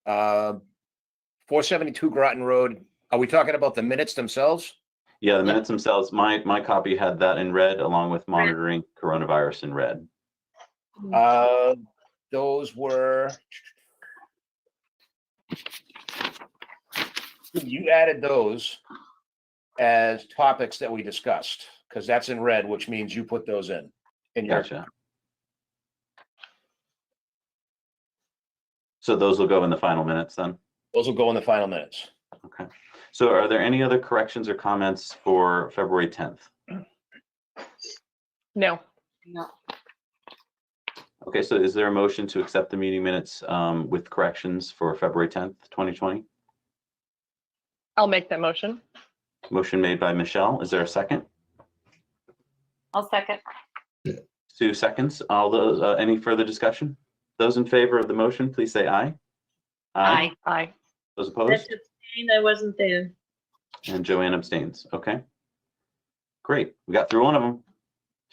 472 Groton Road. Are we talking about the minutes themselves? Yeah, the minutes themselves. My copy had that in red, along with monitoring coronavirus in red. Those were. You added those as topics that we discussed, because that's in red, which means you put those in your. Gotcha. So those will go in the final minutes then? Those will go in the final minutes. Okay. So are there any other corrections or comments for February 10th? No. No. Okay, so is there a motion to accept the meeting minutes with corrections for February 10th, 2020? I'll make that motion. Motion made by Michelle. Is there a second? I'll second. 2 seconds. All those, any further discussion? Those in favor of the motion, please say aye. Aye. Aye. Those opposed? I wasn't there. And Joanne abstains. Okay. Great. We got through one of them.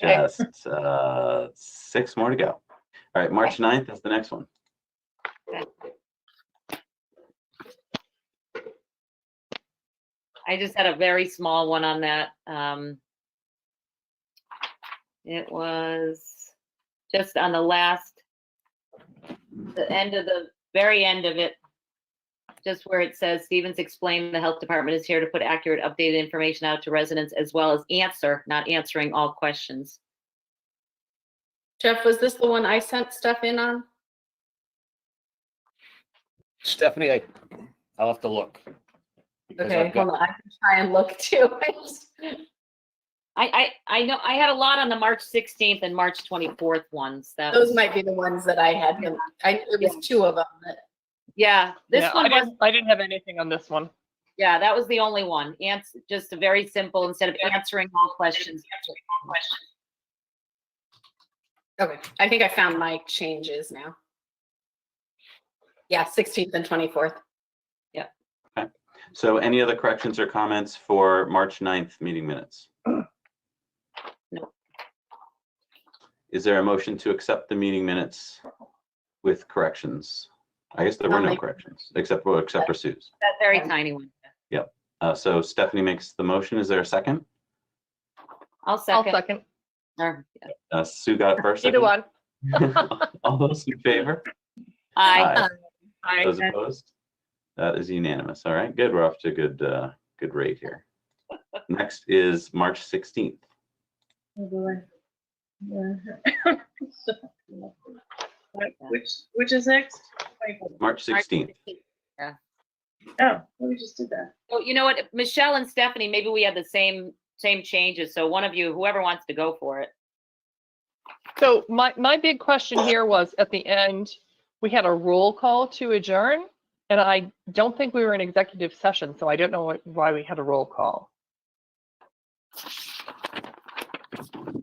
Okay. Just 6 more to go. All right, March 9th is the next one. I just had a very small one on that. It was just on the very end of it, just where it says Stevens explained the health department is here to put accurate, updated information out to residents as well as not answering all questions. Jeff, was this the one I sent stuff in on? Stephanie, I'll have to look. Because Okay, hold on. I can try and look too. I know I had a lot on the March 16th and March 24th ones. Those might be the ones that I had. It was 2 of them. Yeah, this one was. I didn't have anything on this one. Yeah, that was the only one. Just a very simple, instead of answering all questions. Okay, I think I found my changes now. Yeah, 16th and 24th. Yeah. Okay. So any other corrections or comments for March 9th meeting minutes? No. Is there a motion to accept the meeting minutes with corrections? I guess there were no corrections, except for Sue's. That very tiny one. Yep. So Stephanie makes the motion. Is there a second? I'll second. I'll second. Or, yeah. Sue got it first. Either one. All those in favor? Aye. Aye. Those opposed? That is unanimous. All right, good. We're off to a good rate here. Next is March 16th. Oh boy. Yeah. Which is next? March 16th. Oh, we just did that. Oh, you know what, Michelle and Stephanie, maybe we had the same changes. So one of you, whoever wants to go for it. So my big question here was at the end, we had a roll call to adjourn, and I don't think we were in executive session, so I don't know why we had a roll call.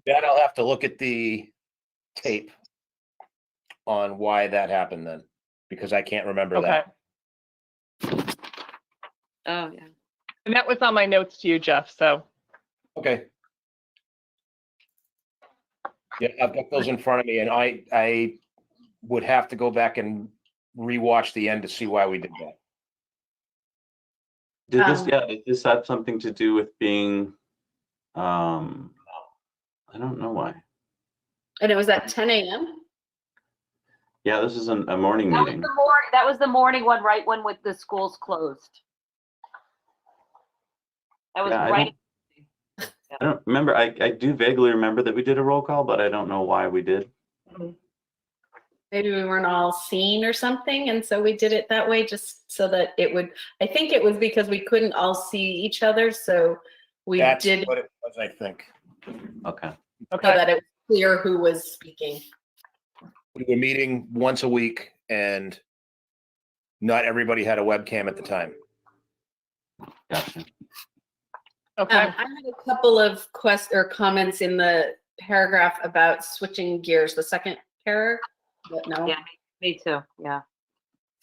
That I'll have to look at the tape on why that happened then, because I can't remember that. Oh, yeah. And that was on my notes to you, Jeff, so. Okay. Yeah, I've got those in front of me, and I would have to go back and rewatch the end to see why we did that. Did this have something to do with being, I don't know why. And it was at 10 a.m.? Yeah, this is a morning That meeting. was the morning one, right when with the schools closed. That was Yeah, right. I don't remember. I do vaguely remember that we did a roll call, but I don't know why we did. Maybe we weren't all seen or something, and so we did it that way just so that it would, I think it was because we couldn't all see each other, so we That's did what it was, I think. Okay. so that it was clear who was speaking. We were meeting once a week, and not everybody had a webcam at the time. Gotcha. Okay. I had a couple of comments in the paragraph about switching gears, the second paragraph, but no. Yeah, me too. Yeah.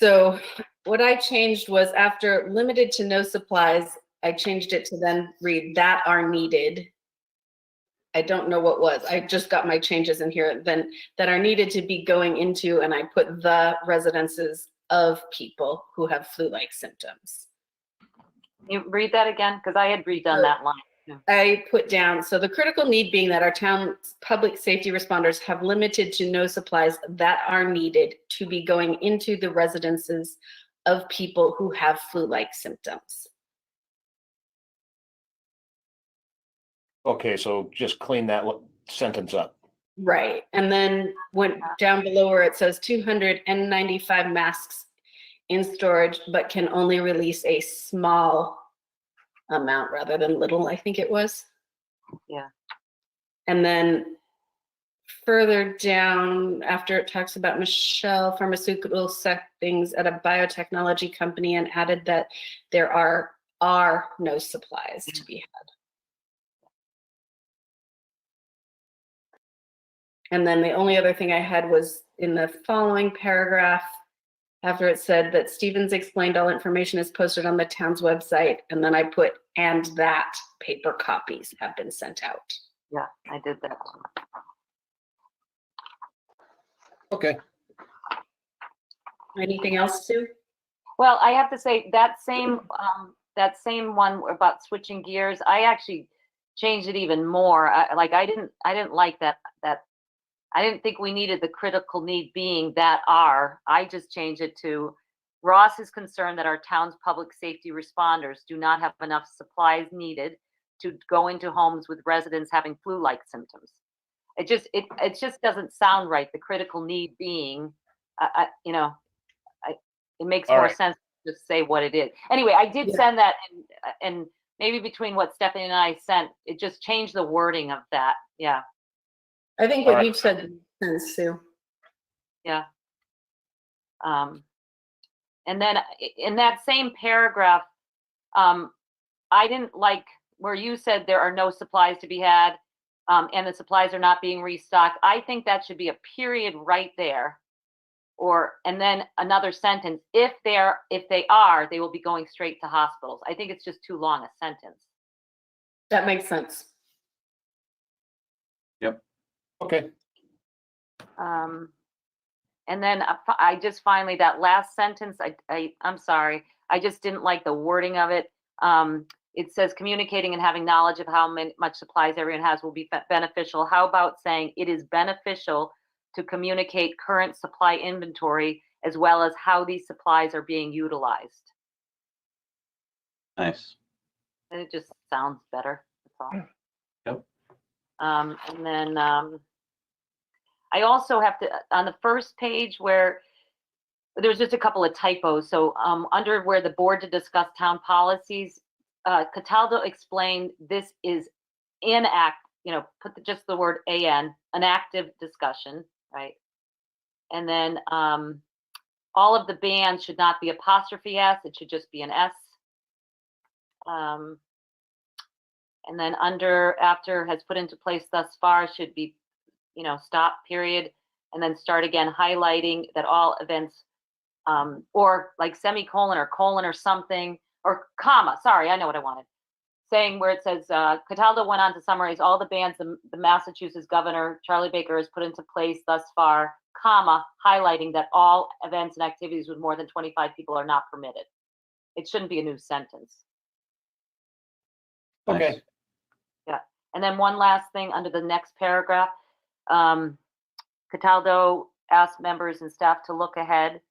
So what I changed was after limited to no supplies, I changed it to then read that are needed. I don't know what was. I just got my changes in here. Then that are needed to be going into, and I put the residences of people who have flu-like symptoms. You read that again? Because I had redone that line. I put down, so the critical need being that our town's public safety responders have limited to no supplies that are needed to be going into the residences of people who have flu-like symptoms. Okay, so just clean that sentence up. Right. And then went down below where it says 295 masks in storage, but can only release a small amount rather than little, I think it was. Yeah. And then further down, after it talks about Michelle pharmaceutical settings at a biotechnology company, and added that there are no supplies to be had. And then the only other thing I had was in the following paragraph, after it said that Stevens explained all information is posted on the town's website, and then I put, and that paper copies have been sent out. Yeah, I did that. Okay. Anything else, Sue? Well, I have to say that same one about switching gears, I actually changed it even more. I didn't like that. I didn't think we needed the critical need being that are. I just changed it to Ross is concerned that our town's public safety responders do not have enough supplies needed to go into homes with residents having flu-like symptoms. It just doesn't sound right. The critical need being, it makes more sense to just say what it is. Anyway, I did send that, and maybe between what Stephanie and I sent, it just changed the wording of that. Yeah. I think what you've said makes sense, Sue. Yeah. And then in that same paragraph, I didn't like where you said there are no supplies to be had, and the supplies are not being restocked. I think that should be a period right there, and then another sentence. If they are, they will be going straight to hospitals. I think it's just too long a sentence. That makes sense. Yep. Okay. And then I just finally, that last sentence, I'm sorry, I just didn't like the wording of it. It says communicating and having knowledge of how much supplies everyone has will be beneficial. How about saying it is beneficial to communicate current supply inventory as well as how these supplies are being utilized? Nice. And it just sounds better. That's all. Yep. And then I also have to, on the first page where there's just a couple of typos. So under where the board to discuss town policies, Cataldo explained this is put just the word an active discussion, right? And then all of the bans should not be apostrophe S, it should just be an S. And then after has put into place thus far should be, stop, period, and then start again highlighting that all events, or like semicolon or colon or something, or comma, sorry, I know what I wanted. Saying where it says, Cataldo went on to summarize all the bans the Massachusetts governor, Charlie Baker, has put into place thus far, comma, highlighting that all events and activities with more than 25 people are not permitted. It shouldn't be a new sentence. Okay. Nice. Yeah. And then one last thing under the next paragraph, Cataldo asked members and staff to look ahead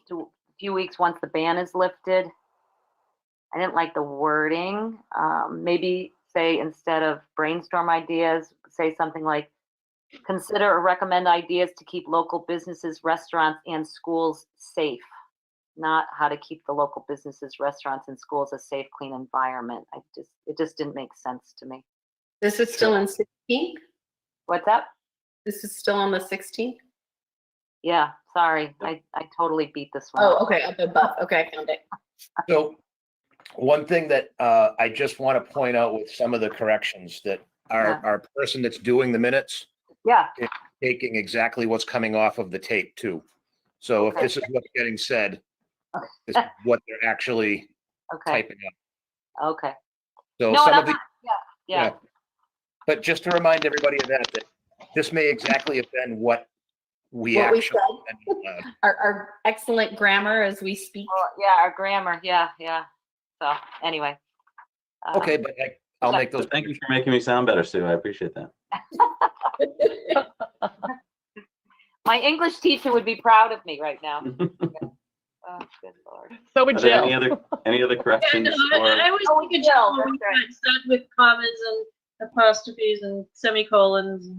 to a few weeks once the ban is lifted. I didn't like the wording. Maybe say instead of brainstorm ideas, say something like consider or recommend ideas to keep local businesses, restaurants, and schools safe. Not how to keep the local businesses, restaurants, and schools a safe, clean environment. It just didn't make sense to me. This is still on 16th? What's that? This is still on the 16th? Yeah, sorry. I totally beat this one. Oh, okay, up above. Okay, I found it. So one thing that I just want to point out with some of the corrections that our person that's doing the minutes Yeah, is taking exactly what's coming off of the tape too. So if Okay. this is what's getting said, this is what they're actually okay, typing up. okay. So No, some and of the, yeah. But just to remind everybody of that this may exactly have been what we What we actually. Our excellent grammar as we speak. Well, yeah, our grammar, yeah. So, anyway. Okay, but I'll make those. Thank you for making me sound better, Sue. I appreciate that. My English teacher would be proud of me right now. Oh, good Lord. So would Are there Jill. any other corrections? I always Oh, think of Jill, Jill, that's we right. start with commas and apostrophes and semicolons.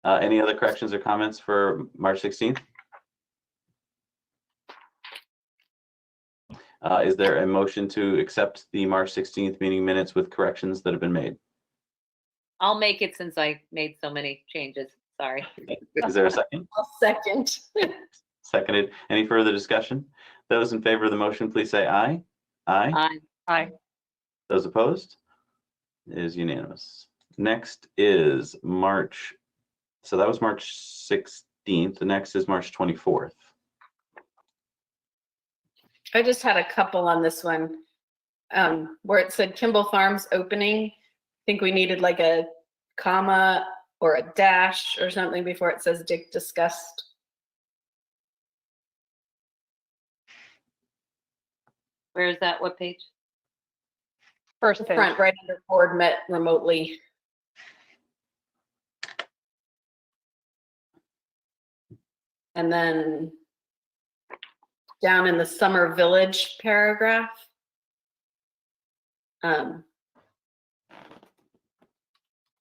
Any other corrections or comments for March 16th? Is there a motion to accept the March 16th meeting minutes with corrections that have been made? I'll make it since I made so many changes. Sorry. Is there a second? I'll second. Seconded. Any further discussion? Those in favor of the motion, please say aye. Aye. Aye. Those opposed? It is unanimous. Next is March. So that was March 16th. The next is March 24th. I just had a couple on this one, where it said Kimball Farms opening. I think we needed like a comma or a dash or something before it says Dick discussed. Where is that? What page? First The page. front, right under board met remotely. And then down in the Summer Village paragraph.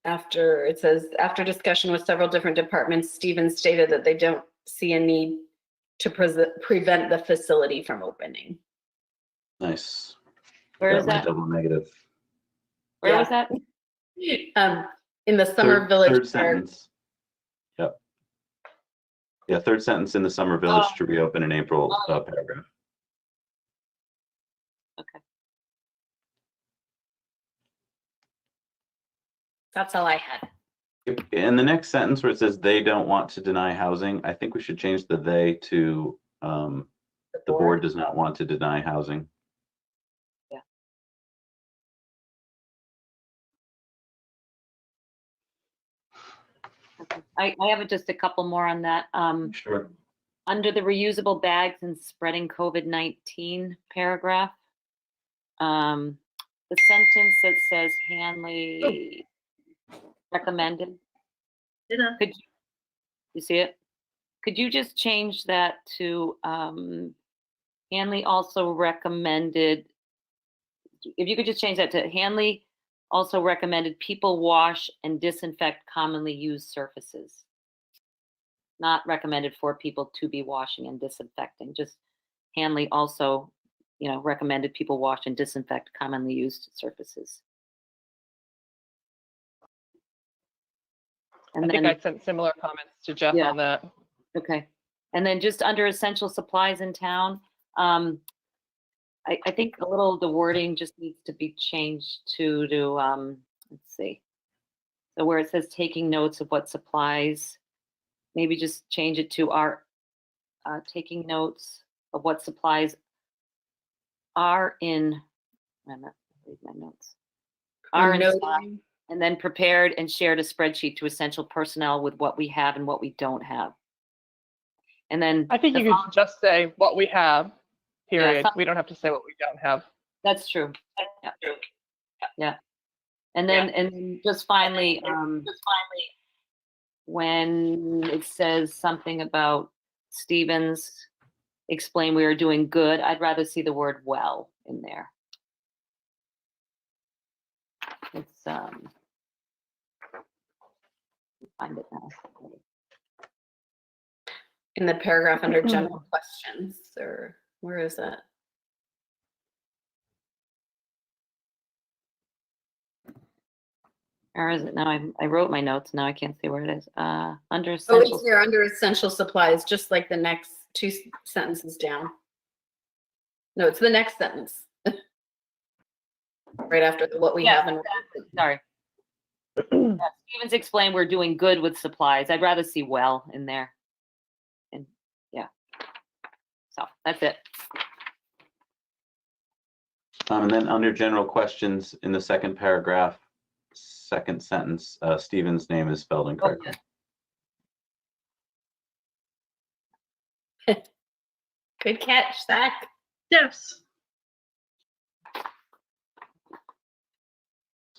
After it says, after discussion with several different departments, Stevens stated that they don't see a need to prevent the facility from opening. Nice. Where is Got my that? double negative. Where Yeah. was that? In the Summer Village Third paragraph. sentence. Yep. Yeah, third sentence in the Summer Village to reopen in April paragraph. Okay. That's all I had. In the next sentence where it says they don't want to deny housing, I think we should change the they to the board does not want to deny housing. Yeah. Okay. I have just a couple more on that. Sure. Under the reusable bags and spreading COVID-19 paragraph, the sentence that says Hanley recommended, Did you see it? Could you just change that to Hanley also recommended, if you could just change that to Hanley also recommended people wash and disinfect commonly used surfaces. Not recommended for people to be washing and disinfecting, just Hanley also, recommended people wash and disinfect commonly used surfaces. And I think then, I sent similar comments to Jeff Yeah. on that. okay. And then just under essential supplies in town, I think a little of the wording just needs to be changed to let's see. So where it says taking notes of what supplies, maybe just change it to our taking notes of what supplies are in, I'm not read my notes. Are in stock, and then prepared and shared a spreadsheet to essential personnel with what we have and what we don't have. And then I think the you could just say what we have, period. some- We don't have to say what we don't have. That's true. Yeah. Yeah. And then, and just finally, when it says something about Stevens, explain we are doing good, I'd rather see the word well in there. It's, find it now. In the paragraph under general questions, or where is that? Or is it now? I wrote my notes. Now I can't see where it is. Under Oh, essential. it's there under essential supplies, just like the next two sentences down. No, it's the next sentence. Right after what we Yeah, have. And Sorry. Stevens explained we're doing good with supplies. I'd rather see well in there. And yeah. So that's it. And then under general questions in the second paragraph, second sentence, Stephen's name is spelled incorrectly. Good catch, Zach. Yes.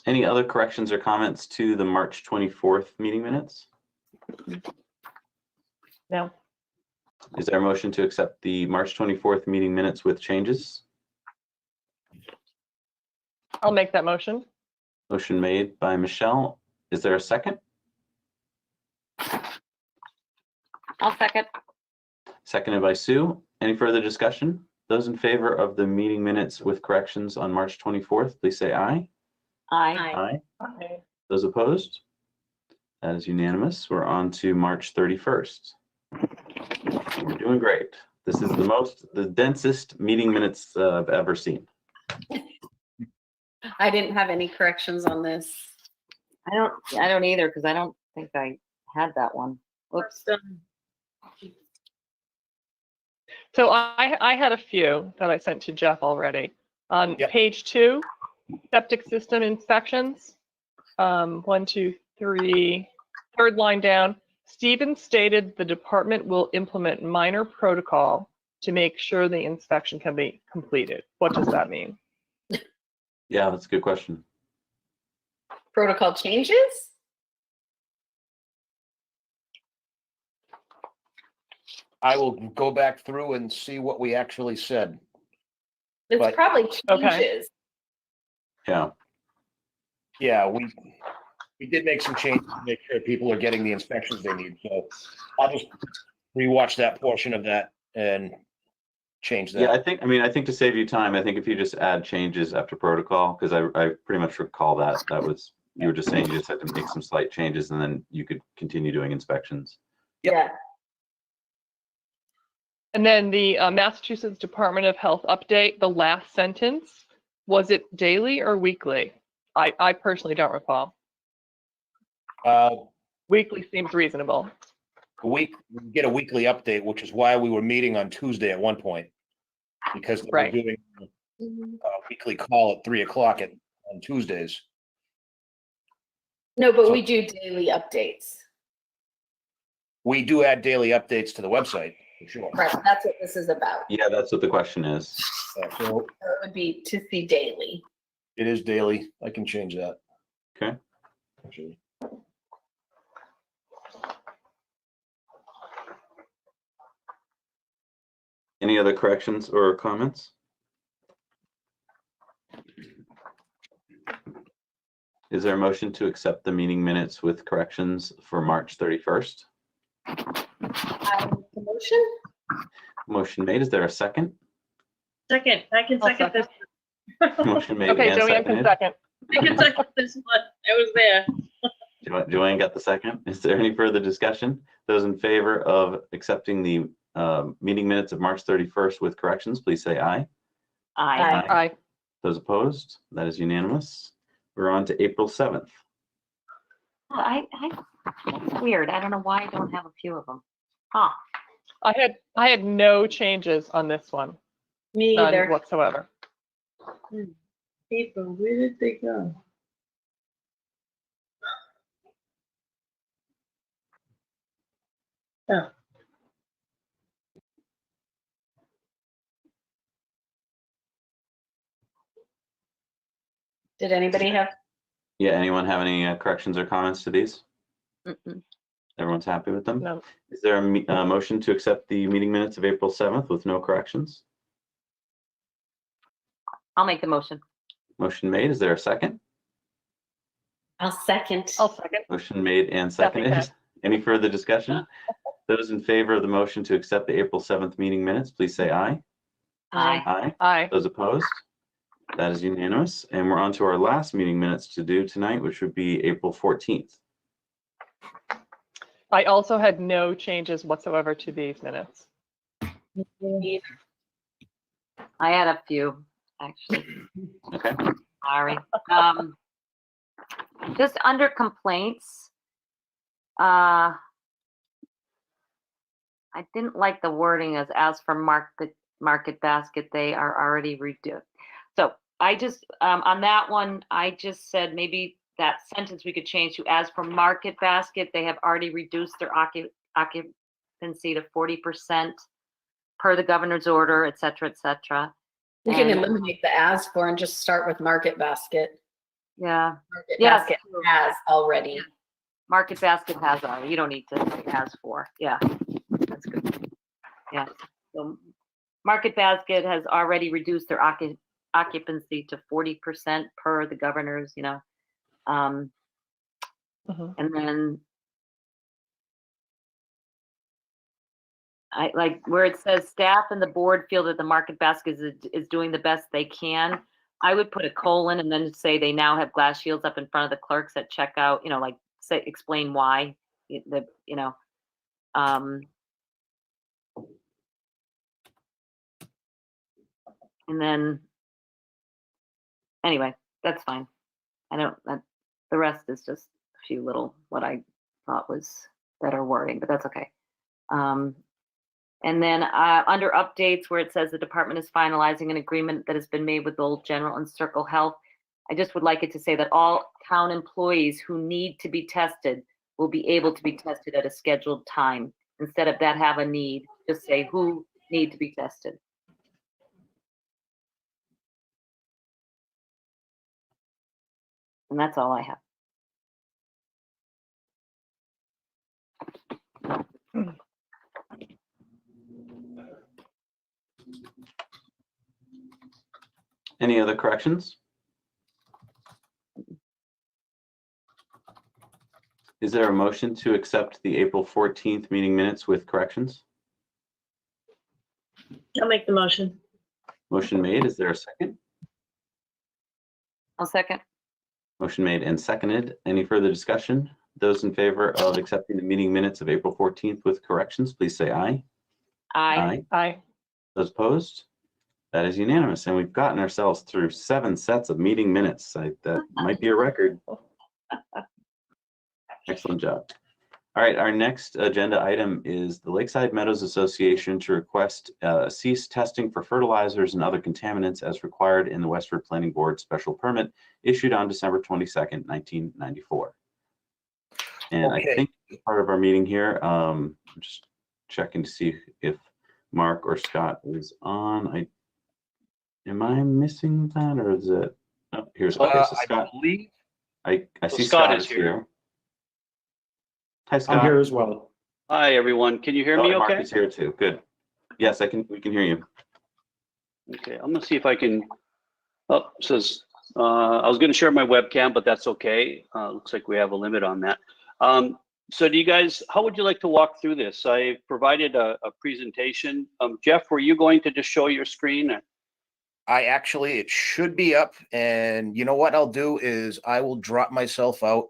Any other corrections or comments to the March 24th meeting minutes? No. Is there a motion to accept the March 24th meeting minutes with changes? I'll make that motion. Motion made by Michelle. Is there a second? I'll second. Seconded by Sue. Any further discussion? Those in favor of the meeting minutes with corrections on March 24th, please say aye. Aye. Aye. Those opposed? That is unanimous. We're on to March 31st. We're doing great. This is the densest meeting minutes I've ever seen. I didn't have any corrections on this. I don't either, because I don't think I had that one. Whoops. So I had a few that I sent to Jeff already. On Yep. page 2, septic system inspections. 1, 2, 3, third line down. Stevens stated the department will implement minor protocol to make sure the inspection can be completed. What does that mean? Yeah, that's a good question. Protocol changes? I will go back through and see what we actually said. It's But- probably Okay. changes. Yeah. Yeah, we did make some changes to make sure people are getting the inspections they need. So I'll just rewatch that portion of that and change Yeah, that. I think to save you time, I think if you just add changes after protocol, because I pretty much recall that was, you were just saying you just had to make some slight changes and then you could continue doing inspections. Yep. Yeah. And then the Massachusetts Department of Health update, the last sentence, was it daily or weekly? I personally don't recall. Weekly seems reasonable. We get a weekly update, which is why we were meeting on Tuesday at one point. Because they were Right. doing a weekly call at 3:00 on Tuesdays. No, but So- we do daily updates. We do add daily updates to the website, for sure. Right, that's what this is about. Yeah, that's what the question is. So So it would be to see daily. it is daily. I can change that. Okay. Actually. Any other corrections or comments? Is there a motion to accept the meeting minutes with corrections for March 31st? Motion? Motion made. Is there a second? Second, I can I'll second this. Motion made Okay, and Joanne can seconded. second. I can second this one. I was there. Joanne got the second. Is there any further discussion? Those in favor of accepting the meeting minutes of March 31st with corrections, please say aye. Aye. Aye. Those opposed? That is unanimous. We're on to April 7th. That's weird. I don't know why I don't have a few of them. Huh. I had no changes on this one, Me none either. whatsoever. April, where did they go? Oh, Did anybody have? Yeah, anyone have any corrections or comments to these? Mm-mm. Everyone's happy with them? No. Is there a motion to accept the meeting minutes of April 7th with no corrections? I'll make the motion. Motion made. Is there a second? I'll second. I'll second. Motion made and Stephanie seconded. can. Any further discussion? Those in favor of the motion to accept the April 7th meeting minutes, please say aye. Aye. Aye. Aye. Those opposed? That is unanimous. And we're on to our last meeting minutes to do tonight, which would be April 14th. I also had no changes whatsoever to these minutes. I had a few, actually. Okay. Sorry. Just under complaints, I didn't like the wording as for market basket, they are already reduced. So I just, on that one, I just said maybe that sentence we could change to as for market basket, they have already reduced their occupancy to 40%. per the governor's order, et cetera, et cetera. We can And- eliminate the as for and just start with Market Basket. Yeah, Market Yes. Basket has already. Market Basket has already, you don't need to say as for, yeah, that's good. Yeah, so Market Basket has already reduced their occupancy to 40% per the governor's, Mhm. and then I like where it says staff and the board feel that the Market Basket is doing the best they can. I would put a colon and then say they now have glass shields up in front of the clerks at checkout, like say, explain why, and then, anyway, that's fine. The rest is just a few little, what I thought was better wording, but that's okay. And then under updates where it says the department is finalizing an agreement that has been made with Old General and Circle Health, I just would like it to say that all town employees who need to be tested will be able to be tested at a scheduled time. Instead of that have a need, just say who need to be tested. And that's all I have. Any other corrections? Is there a motion to accept the April 14th meeting minutes with corrections? I'll make the motion. Motion made. Is there a second? I'll second. Motion made and seconded. Any further discussion? Those in favor of accepting the meeting minutes of April 14th with corrections, please say aye. Aye. Aye. Those opposed? That is unanimous, and we've gotten ourselves through 7 sets of meeting minutes. That might be a record. Excellent job. All right, our next agenda item is the Lakeside Meadows Association to request cease testing for fertilizers and other contaminants as required in the Westford Planning Board special permit issued on December 22nd, 1994. And Okay. I think as part of our meeting here, I'm just checking to see if Mark or Scott is on. Am I missing that, or is it? Oh, here's okay. So I Scott, believe I see Scott Scott is is here. Hi, I'm Scott. here as well. Hi, everyone. Can you hear Oh, me and Mark okay? is here too. Good. Yes, we can hear you. Okay, I'm gonna see if I can, oh, it says, I was gonna share my webcam, but that's okay. Looks like we have a limit on that. So do you guys, how would you like to walk through this? I provided a presentation. Jeff, were you going to just show your screen? it should be up, and you know what I'll do is I will drop myself out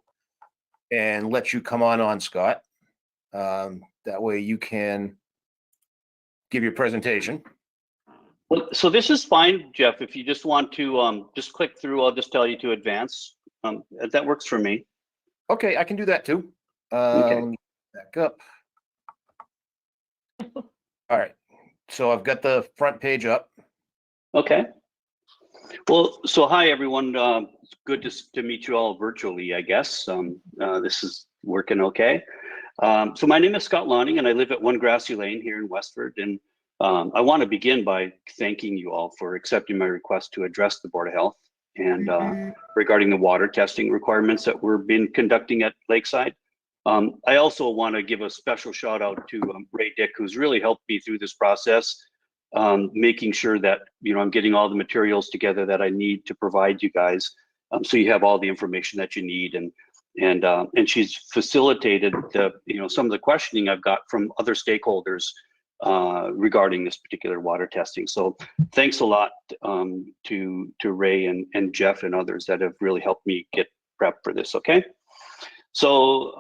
and let you come on, Scott. That way you can give your presentation. Well, so this is fine, Jeff. If you just want to just click through, I'll just tell you to advance. That works for me. Okay, I can do that too. Okay. Let me back up. All right, so I've got the front page up. Okay. Well, so hi, everyone. It's good to meet you all virtually, I guess. This is working okay. So my name is Scott Lonning, and I live at 1 Grassy Lane here in Westford. And I want to begin by thanking you all for accepting my request to address the Board of Health and regarding the water testing requirements that we're been conducting at Lakeside. I also want to give a special shout out to Ray Dick, who's really helped me through this process, making sure that I'm getting all the materials together that I need to provide you guys, so you have all the information that you need, and she's facilitated the some of the questioning I've got from other stakeholders regarding this particular water testing. So thanks a lot to Ray and Jeff and others that have really helped me get prepped for this. Okay, so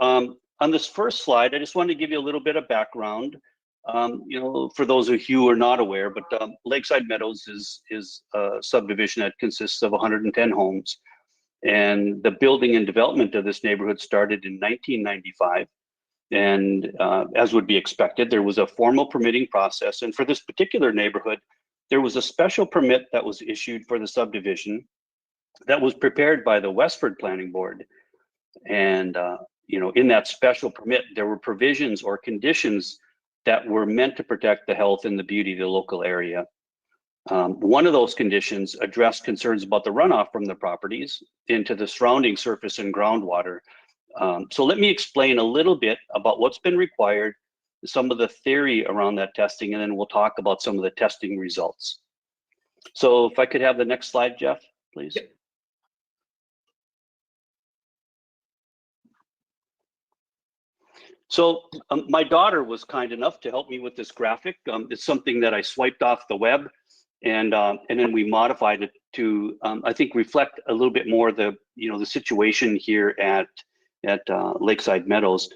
on this first slide, I just wanted to give you a little bit of background. For those of you who are not aware, but Lakeside Meadows is a subdivision that consists of 110 homes, and the building and development of this neighborhood started in 1995. And as would be expected, there was a formal permitting process, and for this particular neighborhood, there was a special permit that was issued for the subdivision that was prepared by the Westford Planning Board. And in that special permit, there were provisions or conditions that were meant to protect the health and the beauty of the local area. One of those conditions addressed concerns about the runoff from the properties into the surrounding surface and groundwater. So let me explain a little bit about what's been required, some of the theory around that testing, and then we'll talk about some of the testing results. So if I could have the next slide, Jeff, please. Yep. So my daughter was kind enough to help me with this graphic. It's something that I swiped off the web, and then we modified it to I think reflect a little bit more the the situation here at Lakeside Meadows.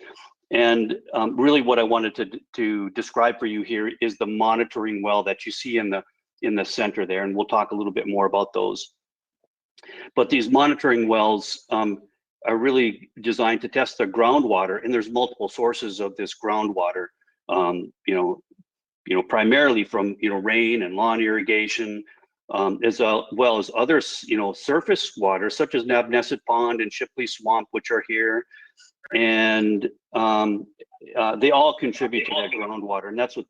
And really, what I wanted to describe for you here is the monitoring well that you see in the center there, and we'll talk a little bit more about those. But these monitoring wells are really designed to test the groundwater, and there's multiple sources of this groundwater. Primarily from rain and lawn irrigation, as well as other surface water such as Nabnesset Pond and Shipley Swamp, which are here, and they all contribute to that groundwater, and that's what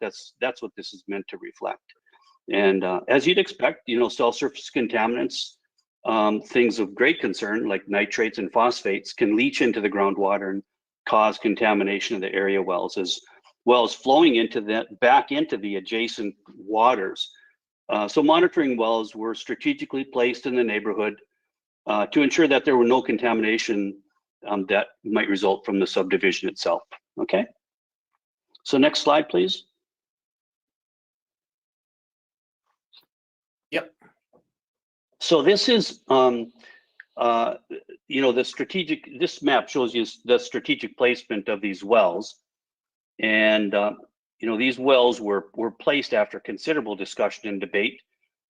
this is meant to reflect. And as you'd expect, cell surface contaminants, things of great concern like nitrates and phosphates, can leach into the groundwater and cause contamination of the area wells, as well as flowing back into the adjacent waters. So monitoring wells were strategically placed in the neighborhood to ensure that there were no contamination that might result from the subdivision itself. Okay. So next slide, please. Yep. So this is, this map shows you the strategic placement of these wells. And, these wells were placed after considerable discussion and debate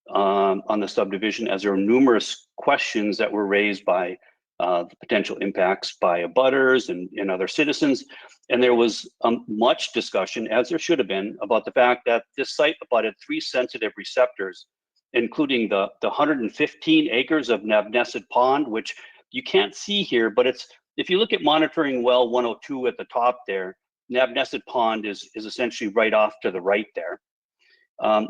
on the subdivision, as there were numerous questions that were raised by the potential impacts by abutters and other citizens. And there was much discussion, as there should have been, about the fact that this site abutted 3 sensitive receptors, including the 115 acres of Nabnesset Pond, which you can't see here, but if you look at monitoring well 102 at the top there, Nabnesset Pond is essentially right off to the right there.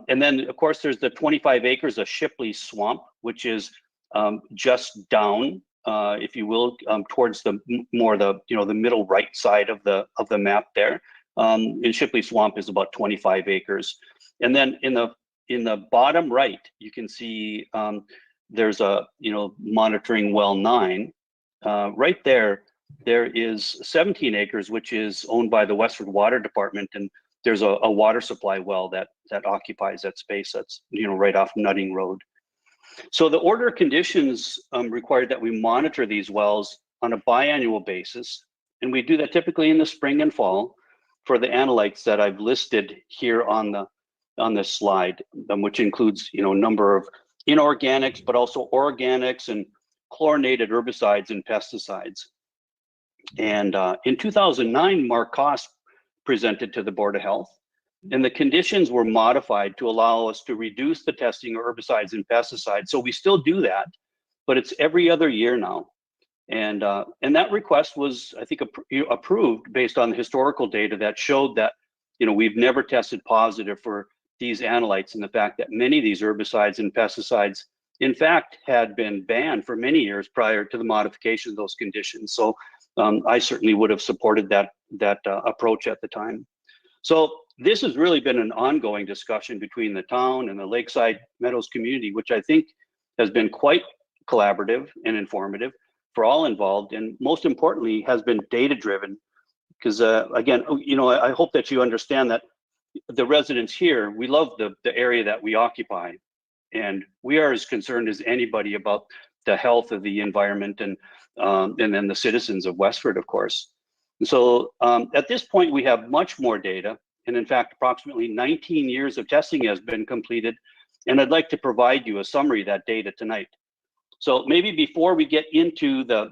And then, of course, there's the 25 acres of Shipley Swamp, which is just down, if you will, towards the middle right side of the map there. And Shipley Swamp is about 25 acres. And then in the bottom right, you can see there's a monitoring well 9. Right there is 17 acres, which is owned by the Westford Water Department, and there's a water supply well that occupies that space. That's right off Nutting Road. So the order of conditions required that we monitor these wells on a biannual basis, and we do that typically in the spring and fall for the analytes that I've listed here on this slide, which includes a number of inorganics, but also organics and chlorinated herbicides and pesticides. And in 2009, Mark Koss presented to the Board of Health, and the conditions were modified to allow us to reduce the testing of herbicides and pesticides. So we still do that, but it's every other year now. And that request was, I think, approved based on the historical data that showed that we've never tested positive for these analytes, and the fact that many of these herbicides and pesticides, in fact, had been banned for many years prior to the modification of those conditions. So I certainly would have supported that approach at the time. So this has really been an ongoing discussion between the town and the Lakeside Meadows community, which I think has been quite collaborative and informative for all involved, and most importantly, has been data-driven. Because again, I hope that you understand that the residents here, we love the area that we occupy, and we are as concerned as anybody about the health of the environment and then the citizens of Westford, of course. And so at this point, we have much more data, and in fact, approximately 19 years of testing has been completed, and I'd like to provide you a summary of that data tonight. So maybe before we get into the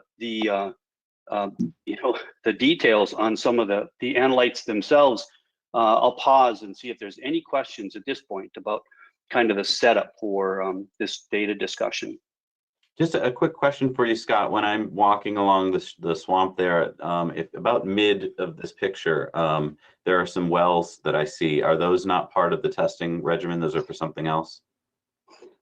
details on some of the analytes themselves, I'll pause and see if there's any questions at this point about kind of the setup for this data discussion. Just a quick question for you, Scott. When I'm walking along the swamp there, if about mid of this picture, there are some wells that I see. Are those not part of the testing regimen? Those are for something else?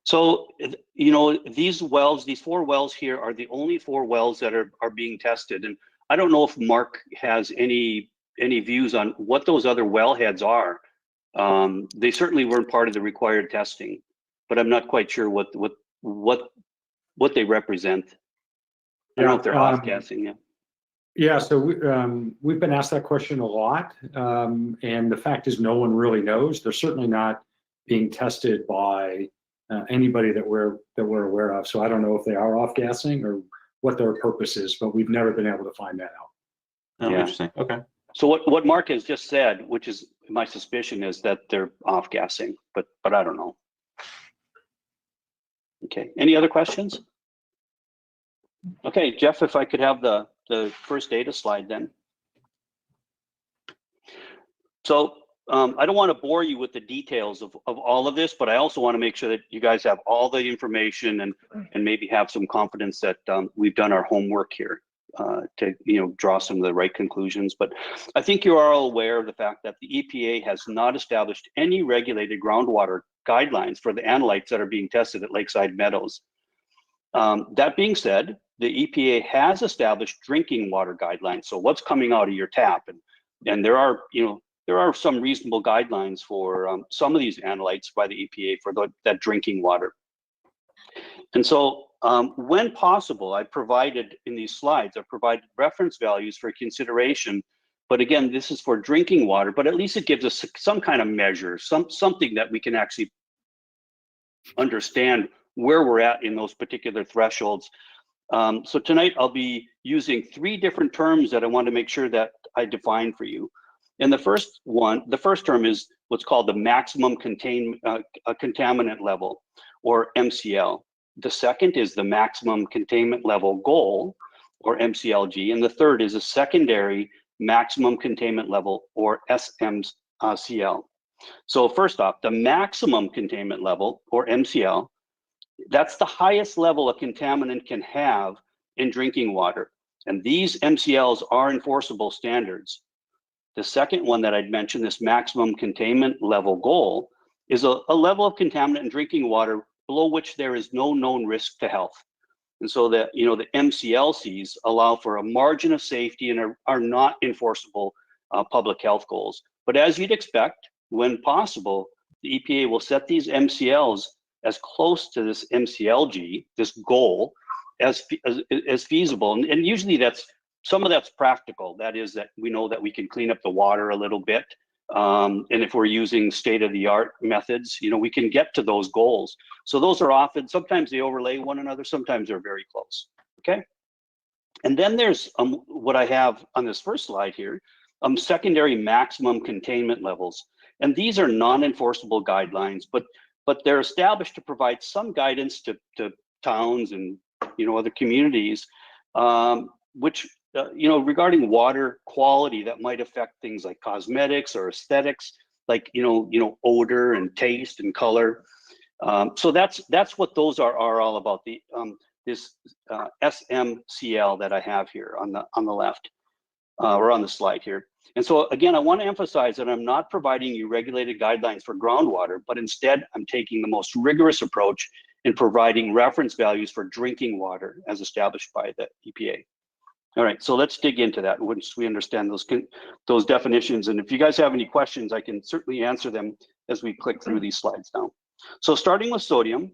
So, you know, these wells, these 4 wells here are the only 4 wells that are being tested. And I don't know if Mark has any views on what those other wellheads are. They certainly weren't part of the required testing, but I'm not quite sure what they represent. I don't know if they're off-gassing. Yeah. Yeah, so we've been asked that question a lot, and the fact is no one really knows. They're certainly not being tested by anybody that we're aware of. So I don't know if they are off-gassing or what their purpose is, but we've never been able to find that out. Oh, Yeah. interesting. Okay. So what Mark has just said, which is my suspicion, is that they're off-gassing, but I don't know. Okay. Any other questions? Okay, Jeff, if I could have the first data slide then. So I don't want to bore you with the details of all of this, but I also want to make sure that you guys have all the information and maybe have some confidence that we've done our homework here to draw some of the right conclusions. But I think you are all aware of the fact that the EPA has not established any regulated groundwater guidelines for the analytes that are being tested at Lakeside Meadows. That being said, the EPA has established drinking water guidelines. So what's coming out of your tap, and there are some reasonable guidelines for some of these analytes by the EPA for that drinking water. And so when possible, I provided in these slides, I provided reference values for consideration. But again, this is for drinking water, but at least it gives us some kind of measure, something that we can actually understand where we're at in those particular thresholds. So tonight I'll be using 3 different terms that I want to make sure that I define for you. And the first term is what's called the maximum contaminant level, or MCL. The second is the maximum containment level goal, or MCLG. And the third is a secondary maximum containment level, or SMCL. So first off, the maximum containment level, or MCL, that's the highest level a contaminant can have in drinking water. And these MCLs are enforceable standards. The second one that I'd mentioned, this maximum containment level goal, is a level of contaminant in drinking water below which there is no known risk to health. And so that, the MCLCs allow for a margin of safety and are not enforceable public health goals. But as you'd expect, when possible, the EPA will set these MCLs as close to this MCLG, this goal, as feasible. And usually some of that's practical. That is that we know that we can clean up the water a little bit. And if we're using state-of-the-art methods, we can get to those goals. So those are often, sometimes they overlay one another, sometimes they're very close, okay? And then there's what I have on this first slide here, secondary maximum containment levels. And these are non-enforceable guidelines, but they're established to provide some guidance to towns and other communities, which regarding water quality that might affect things like cosmetics or aesthetics, like odor and taste and color. So that's what those are all about. This SMCL that I have here on the left or on the slide here. And so again, I want to emphasize that I'm not providing you regulated guidelines for groundwater, but instead I'm taking the most rigorous approach in providing reference values for drinking water as established by the EPA. All right, so let's dig into that once we understand those definitions. And if you guys have any questions, I can certainly answer them as we click through these slides now. So starting with sodium,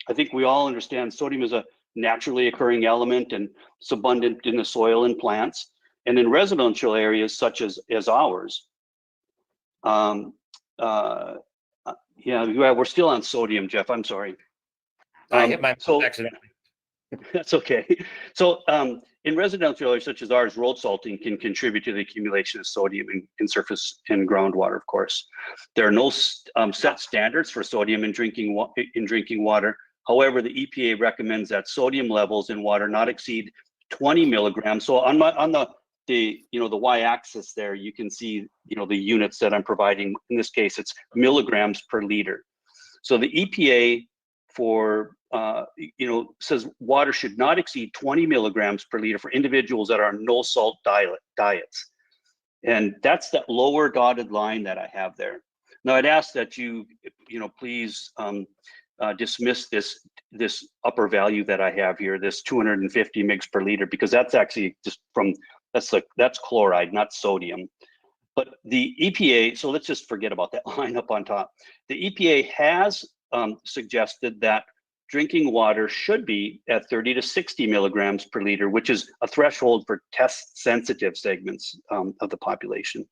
I think we all understand sodium is a naturally occurring element and it's abundant in the soil and plants. And in residential areas such as ours, yeah, we're still on sodium, Jeff, I'm sorry. I hit my accidentally. That's okay. So in residential areas such as ours, road salting can contribute to the accumulation of sodium in surface and groundwater, of course. There are no set standards for sodium in drinking water. However, the EPA recommends that sodium levels in water not exceed 20 milligrams. So on the y-axis there, you can see the units that I'm providing. In this case, it's milligrams per liter. So the EPA for says water should not exceed 20 milligrams per liter for individuals that are on no salt diets. And that's that lower dotted line that I have there. Now I'd ask that you please dismiss this upper value that I have here, this 250 mg per liter, because that's actually just that's chloride, not sodium. But the EPA, so let's just forget about that line up on top. The EPA has suggested that drinking water should be at 30 to 60 milligrams per liter, which is a threshold for test sensitive segments of the population.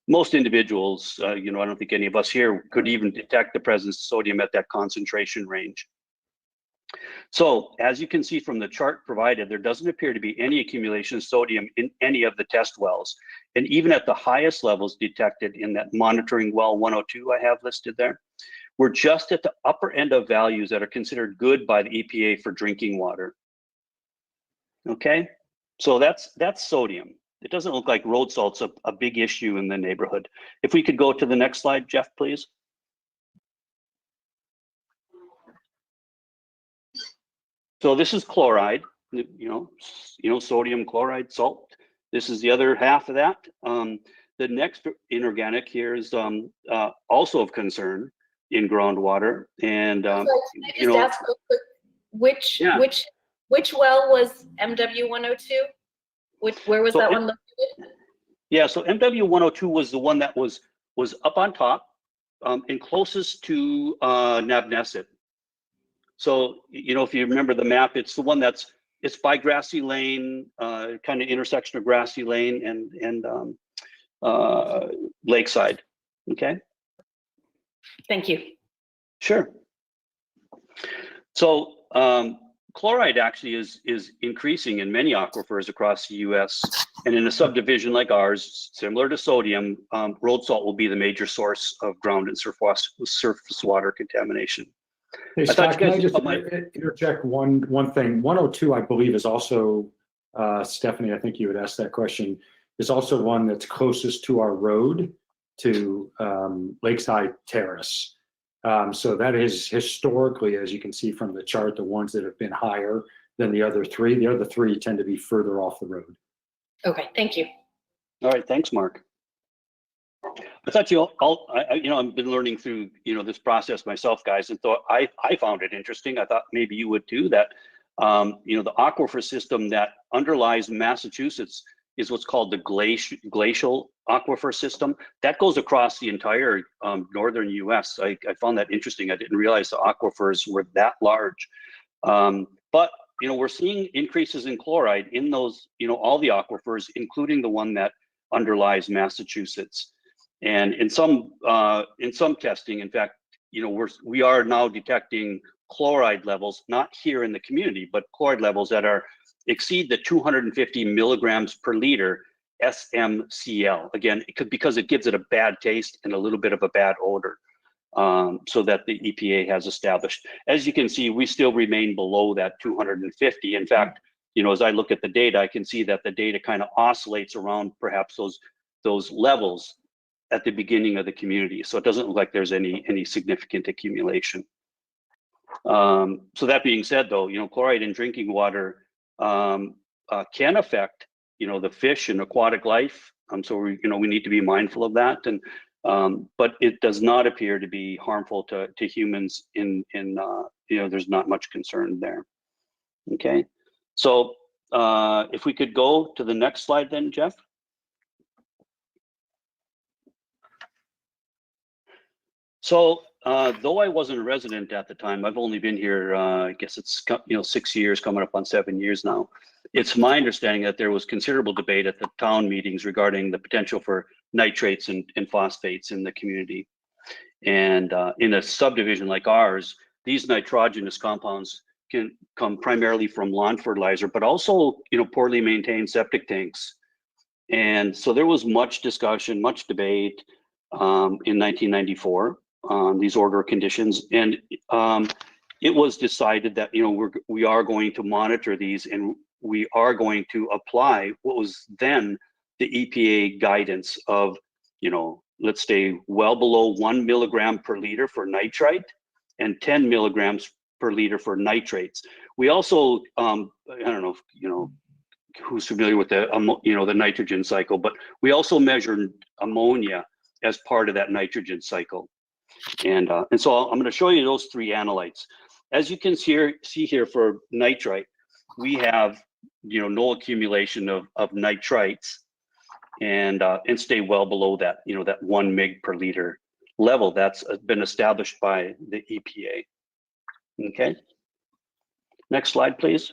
Most individuals, I don't think any of us here could even detect the presence of sodium at that concentration range. So as you can see from the chart provided, there doesn't appear to be any accumulation of sodium in any of the test wells. And even at the highest levels detected in that monitoring well 102 I have listed there, we're just at the upper end of values that are considered good by the EPA for drinking water. Okay, so that's sodium. It doesn't look like road salt's a big issue in the neighborhood. If we could go to the next slide, Jeff, please. So this is chloride, sodium chloride, salt. This is the other half of that. The next inorganic here is also of concern in groundwater. And Can I just ask real quick, which well was MW102? Where was that one located? Yeah, so MW102 was the one that was up on top and closest to Nabnesset. So, if you remember the map, it's the one it's by Grassy Lane, kind of intersection of Grassy Lane and Lakeside. Okay. Thank you. Sure. So chloride actually is increasing in many aquifers across the U.S. And in a subdivision like ours, similar to sodium, road salt will be the major source of ground and surface water contamination. Hey, Scott, can I just interject one thing? 102, I believe, is also, Stephanie, I think you would ask that question, is also one that's closest to our road to Lakeside Terrace. So that is historically, as you can see from the chart, the ones that have been higher than the other three. The other three tend to be further off the road. Okay, thank you. All right, thanks, Mark. I thought I've been learning through this process myself, guys, and thought I found it interesting. I thought maybe you would too. That the aquifer system that underlies Massachusetts is what's called the glacial aquifer system. That goes across the entire northern U.S. I found that interesting. I didn't realize the aquifers were that large. But we're seeing increases in chloride in those, all the aquifers, including the one that underlies Massachusetts. And in some testing, in fact, we are now detecting chloride levels, not here in the community, but chloride levels that exceed the 250 milligrams per liter SMCL. Again, because it gives it a bad taste and a little bit of a bad odor, so that the EPA has established. As you can see, we still remain below that 250. In fact, as I look at the data, I can see that the data kind of oscillates around perhaps those levels at the beginning of the community. So it doesn't look like there's any significant accumulation. So that being said, though, chloride in drinking water can affect, the fish and aquatic life. So we need to be mindful of that. And but it does not appear to be harmful to humans. There's not much concern there. Okay, so if we could go to the next slide, then, Jeff. So though I wasn't a resident at the time, I've only been here, I guess it's 6 years, coming up on 7 years now. It's my understanding that there was considerable debate at the town meetings regarding the potential for nitrates and phosphates in the community. And in a subdivision like ours, these nitrogenous compounds can come primarily from lawn fertilizer, but also poorly maintained septic tanks. And so there was much discussion, much debate in 1994 on these order conditions, and it was decided that we are going to monitor these, and we are going to apply what was then the EPA guidance of let's stay well below 1 milligram per liter for nitrite and 10 milligrams per liter for nitrates. We also, I don't know if, you know, who's familiar with the, you know, the nitrogen cycle, but we also measure ammonia as part of that nitrogen cycle. And so I'm going to show you those three analytes. As you can see here for nitrite, we have, you know, no accumulation of nitrites, and stay well below that, you know, that 1 mg per liter level that's been established by the EPA. Okay. Next slide, please.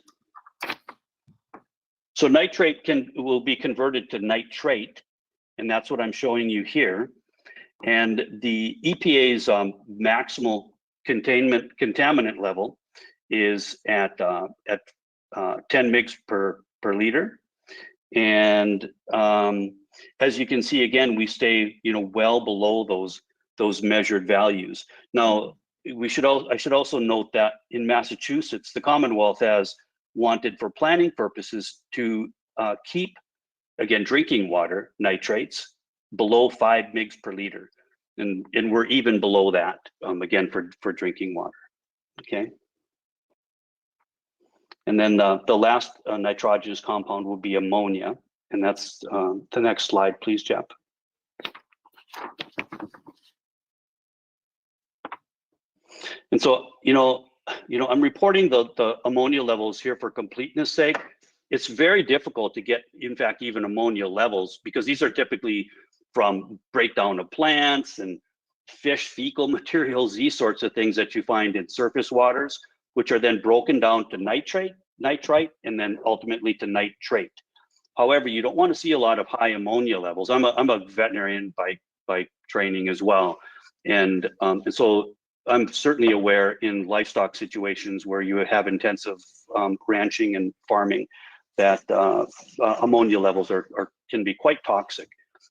So nitrate will be converted to nitrate, and that's what I'm showing you here. And the EPA's maximal contaminant level is at 10 mg per liter. And as you can see, again, we stay, you know, well below those measured values. Now, I should also note that in Massachusetts, the Commonwealth has wanted for planning purposes to keep, again, drinking water nitrates below 5 mg per liter. And we're even below that, again, for drinking water, okay? And then the last nitrogenous compound will be ammonia. And that's the next slide, please, Jeff. And so, you know, I'm reporting the ammonia levels here for completeness sake. It's very difficult to get, in fact, even ammonia levels, because these are typically from breakdown of plants and fish fecal materials, these sorts of things that you find in surface waters, which are then broken down to nitrite, and then ultimately to nitrate. However, you don't want to see a lot of high ammonia levels. I'm a veterinarian by training as well, and so I'm certainly aware in livestock situations where you have intensive ranching and farming that ammonia levels can be quite toxic.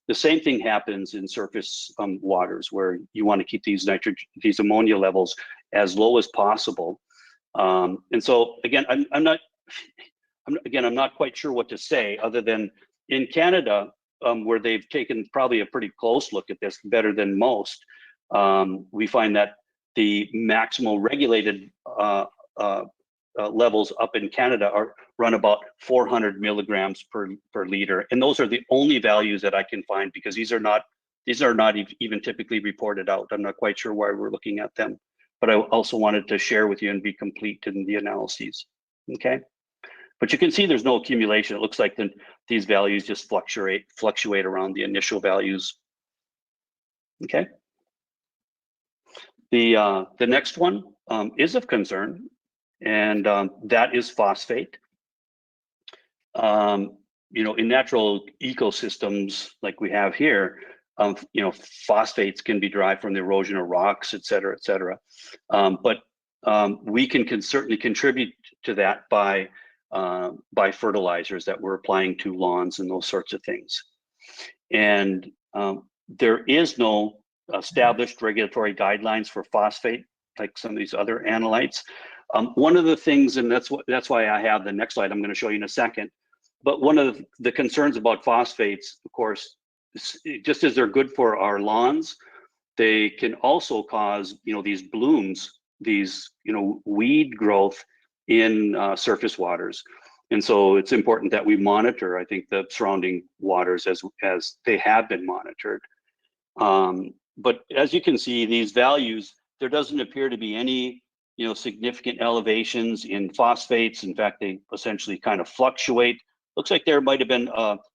The same thing happens in surface waters where you want to keep these ammonia levels as low as possible. And so again, I'm not quite sure what to say other than in Canada, where they've taken probably a pretty close look at this, better than most. We find that the maximal regulated levels up in Canada run about 400 milligrams per liter, and those are the only values that I can find, because these are not even typically reported out. I'm not quite sure why we're looking at them, but I also wanted to share with you and be complete in the analyses. Okay, but you can see there's no accumulation. It looks like these values just fluctuate around the initial values. Okay. The next one is of concern, and that is phosphate. You know, in natural ecosystems like we have here, you know, phosphates can be derived from the erosion of rocks, et cetera, et cetera. But we can certainly contribute to that by fertilizers that we're applying to lawns and those sorts of things. And there is no established regulatory guidelines for phosphate like some of these other analytes. One of the things, and that's why I have the next slide I'm going to show you in a second, but one of the concerns about phosphates, of course, just as they're good for our lawns, they can also cause, you know, these blooms, these, you know, weed growth in surface waters. And so it's important that we monitor, I think, the surrounding waters as they have been monitored. But as you can see, these values, there doesn't appear to be any, you know, significant elevations in phosphates. In fact, they essentially kind of fluctuate. Looks like there might have been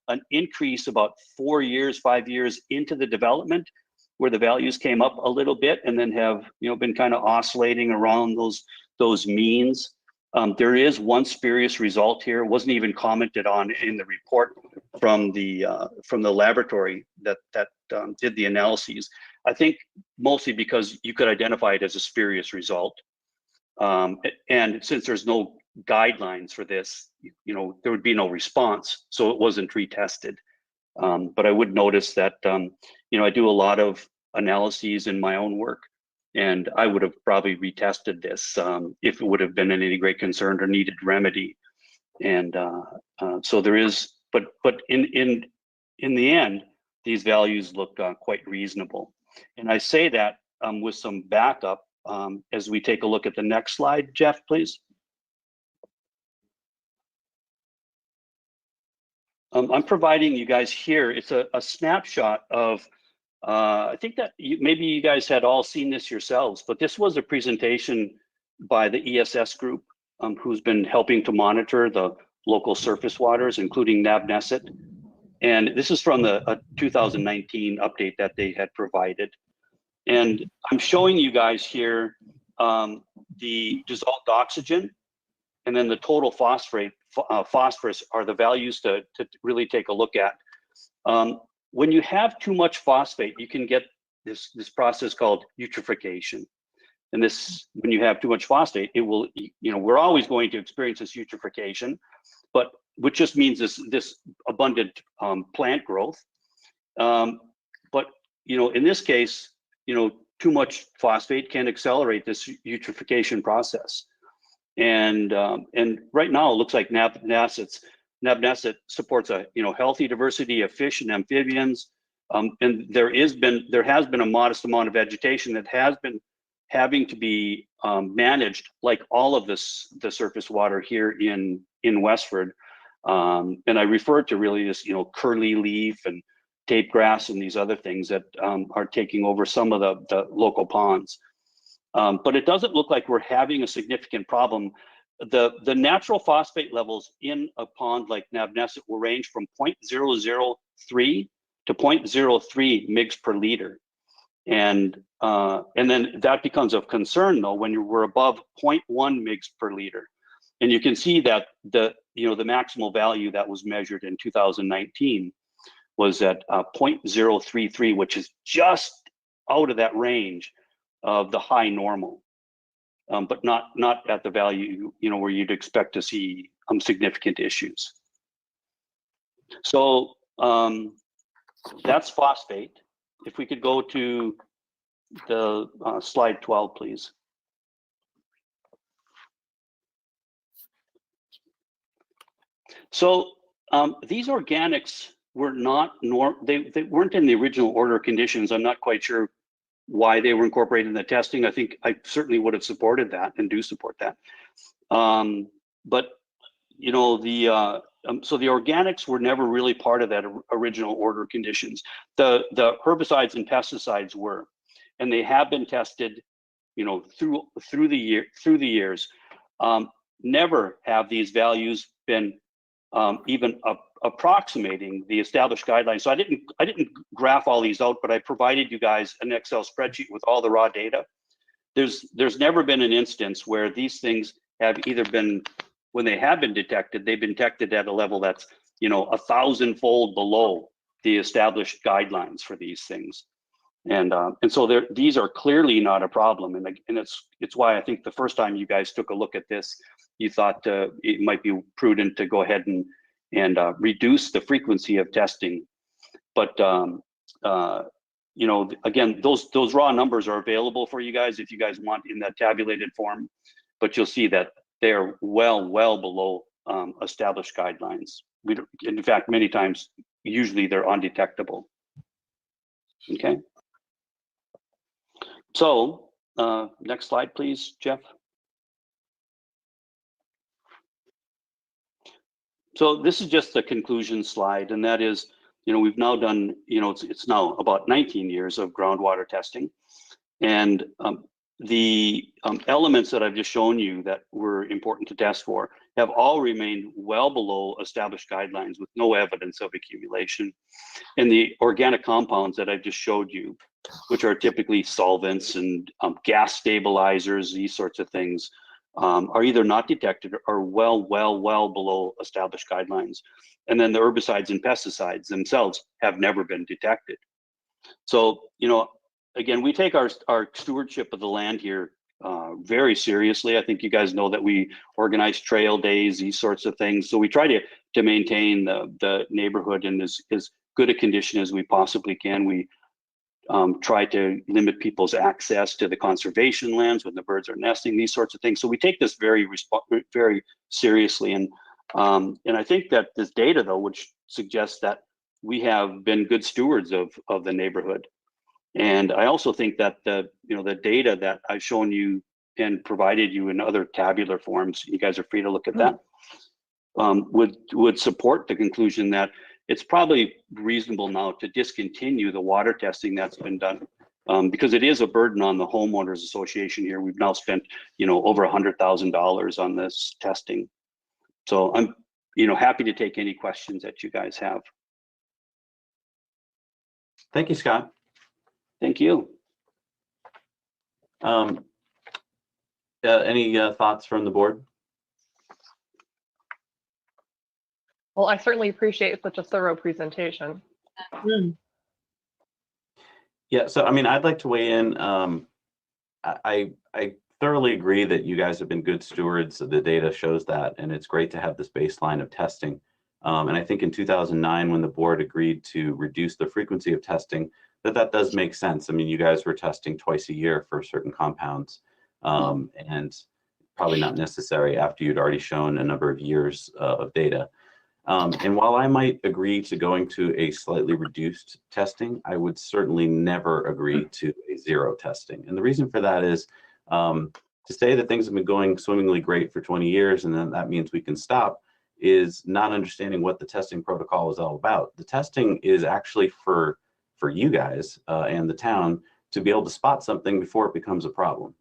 an increase about 5 years into the development, where the values came up a little bit and then have, you know, been kind of oscillating around those means. There is one spurious result here. It wasn't even commented on in the report from the laboratory that did the analyses. I think mostly because you could identify it as a spurious result. And since there's no guidelines for this, you know, there would be no response, so it wasn't retested. But I would notice that, you know, I do a lot of analyses in my own work, and I would have probably retested this if it would have been any great concern or needed remedy. And so there is, but in the end, these values look quite reasonable. And I say that with some backup as we take a look at the next slide, Jeff, please. I'm providing you guys here, it's a snapshot of, I think that maybe you guys had all seen this yourselves, but this was a presentation by the ESS group, who's been helping to monitor the local surface waters, including Nabnesset. And this is from the 2019 update that they had provided. And I'm showing you guys here the dissolved oxygen and then the total phosphorus are the values to really take a look at. When you have too much phosphate, you can get this process called eutrophication. And this, when you have too much phosphate, it will, we're always going to experience this eutrophication, but which just means this abundant plant growth. But in this case, too much phosphate can accelerate this eutrophication process. And right now it looks like Nabnesset supports a healthy diversity of fish and amphibians, and there has been a modest amount of vegetation that has been having to be managed, like all of the surface water here in Westford. And I refer to really this curly leaf and tape grass and these other things that are taking over some of the local ponds. But it doesn't look like we're having a significant problem. The natural phosphate levels in a pond like Nabnesset will range from 0.003 to 0.03 mg per liter. And then that becomes of concern though when we're above 0.1 mg per liter. And you can see that the maximal value that was measured in 2019 was at 0.033, which is just out of that range of the high normal, but not at the value where you'd expect to see significant issues. So that's phosphate. If we could go to the slide 12, please. So these organics were they weren't in the original order of conditions. I'm not quite sure why they were incorporated in the testing. I think I certainly would have supported that and do support that. But so the organics were never really part of that original order conditions. The herbicides and pesticides were, and they have been tested, through the years. Never have these values been even approximating the established guidelines. So I didn't graph all these out, but I provided you guys an Excel spreadsheet with all the raw data. There's never been an instance where these things have either been, when they have been detected, they've been detected at a level that's 1,000-fold below the established guidelines for these things. And so these are clearly not a problem. And it's why I think the first time you guys took a look at this, you thought it might be prudent to go ahead and reduce the frequency of testing. But again, those raw numbers are available for you guys if you guys want in that tabulated form. But you'll see that they're well below established guidelines. In fact, many times, usually they're undetectable. Okay. So next slide, please, Jeff. So this is just the conclusion slide, and that is, we've now done, it's now about 19 years of groundwater testing, and the elements that I've just shown you that were important to test for have all remained well below established guidelines with no evidence of accumulation. And the organic compounds that I've just showed you, which are typically solvents and gas stabilizers, these sorts of things, are either not detected or well below established guidelines. And then the herbicides and pesticides themselves have never been detected. So, again, we take our stewardship of the land here very seriously. I think you guys know that we organize trail days, these sorts of things. So we try to maintain the neighborhood in as good a condition as we possibly can. We try to limit people's access to the conservation lands when the birds are nesting, these sorts of things. So we take this very seriously. And I think that this data, though, which suggests that we have been good stewards of the neighborhood. And I also think that the data that I've shown you and provided you in other tabular forms, you guys are free to look at that, would support the conclusion that it's probably reasonable now to discontinue the water testing that's been done, because it is a burden on the homeowners association here. We've now spent, over $100,000 on this testing. So I'm, happy to take any questions that you guys have. Thank you, Scott. Thank you. Any thoughts from the board? Well, I certainly appreciate such a thorough presentation. Yeah, so I mean, I'd like to weigh in. I thoroughly agree that you guys have been good stewards. The data shows that, and it's great to have this baseline of testing. And I think in 2009, when the board agreed to reduce the frequency of testing, that does make sense. I mean, you guys were testing twice a year for certain compounds, and probably not necessary after you'd already shown a number of years of data. And while I might agree to going to a slightly reduced testing, I would certainly never agree to a zero testing. And the reason for that is to say that things have been going swimmingly great for 20 years and then that means we can stop is not understanding what the testing protocol is all about. The testing is actually for you guys and the town to be able to spot something before it becomes a problem.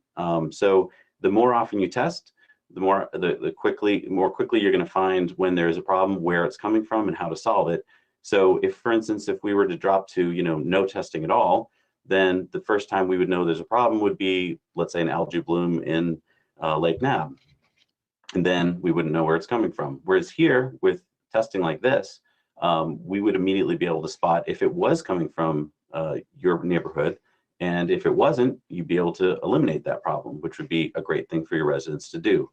So the more often you test, the more quickly you're going to find when there's a problem, where it's coming from, and how to solve it. So if, for instance, if we were to drop to no testing at all, then the first time we would know there's a problem would be, let's say, an algae bloom in Lake Nab, and then we wouldn't know where it's coming from. Whereas here, with testing like this, we would immediately be able to spot if it was coming from your neighborhood. And if it wasn't, you'd be able to eliminate that problem, which would be a great thing for your residents to do.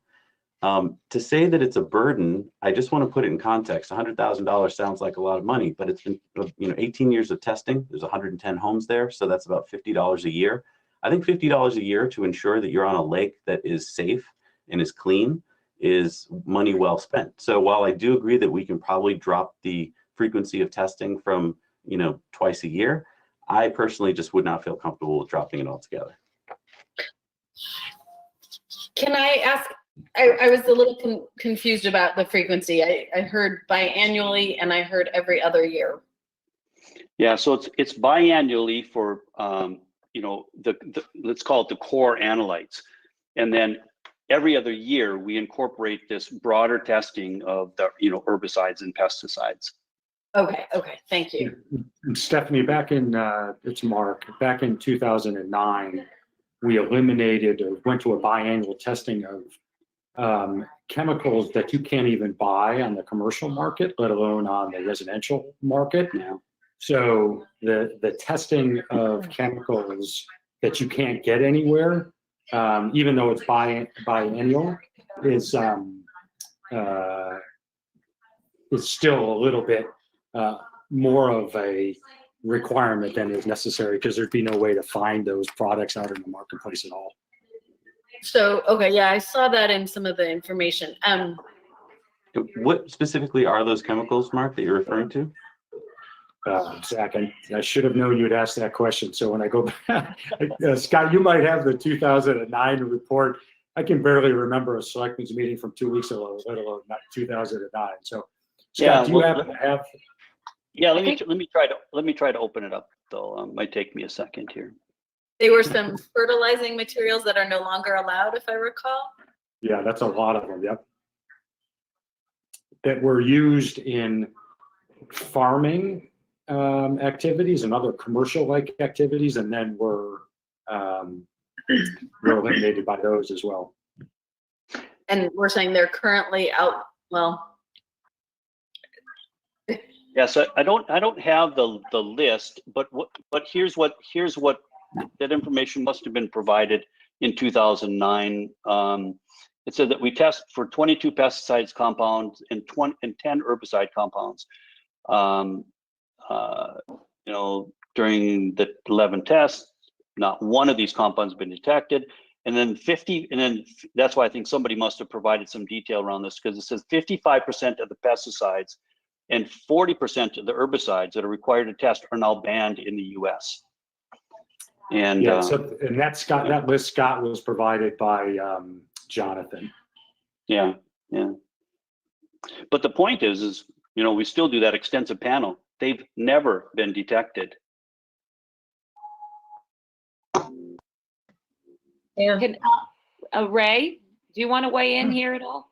To say that it's a burden, I just want to put it in context. $100,000 sounds like a lot of money, but it's been 18 years of testing. There's 110 homes there, so that's about $50 a year. I think $50 a year to ensure that you're on a lake that is safe and is clean is money well spent. So while I do agree that we can probably drop the frequency of testing from twice a year, I personally just would not feel comfortable with dropping it altogether. Can I ask, I was a little confused about the frequency. I heard biannually and I heard every other year. Yeah, so it's biannually for let's call it the core analytes, and then every other year we incorporate this broader testing of the herbicides and pesticides. Okay, thank you. And Stephanie, it's Mark, back in 2009, we eliminated or went to a biannual testing of chemicals that you can't even buy on the commercial market, let alone on the residential market. Yeah. So the testing of chemicals that you can't get anywhere, even though it's biennial, is still a little bit more of a requirement than is necessary, because there'd be no way to find those products out in the marketplace at all. So, okay, yeah, I saw that in some of the information. What specifically are those chemicals, Mark, that you're referring to? Zach, I should have known you would ask that question. So when I go back, Scott, you might have the 2009 report. I can barely remember a selectmen's meeting from 2 weeks ago, let alone not 2009. So, Scott, do you happen to have? Yeah, let me try to open it up though. Might take me a second here. There were some fertilizing materials that are no longer allowed, if I recall. Yeah, that's a lot of them. Yep. That were used in farming activities and other commercial-like activities, and then were eliminated by those as well. And we're saying they're currently out. Well. Yeah, so I don't have the list, but here's what that information must have been provided in 2009. It said that we test for 22 pesticides compounds and 10 herbicide compounds. During the 11 tests, not one of these compounds has been detected. And then that's why I think somebody must have provided some detail around this, because it says 55% of the pesticides and 40% of the herbicides that are required to test are now banned in the US. And Yeah, so, and that list, Scott, was provided by Jonathan. yeah. But the point is, you know, we still do that extensive panel. They've never been detected. Yeah. Can, Ray, do you want to weigh in here at all?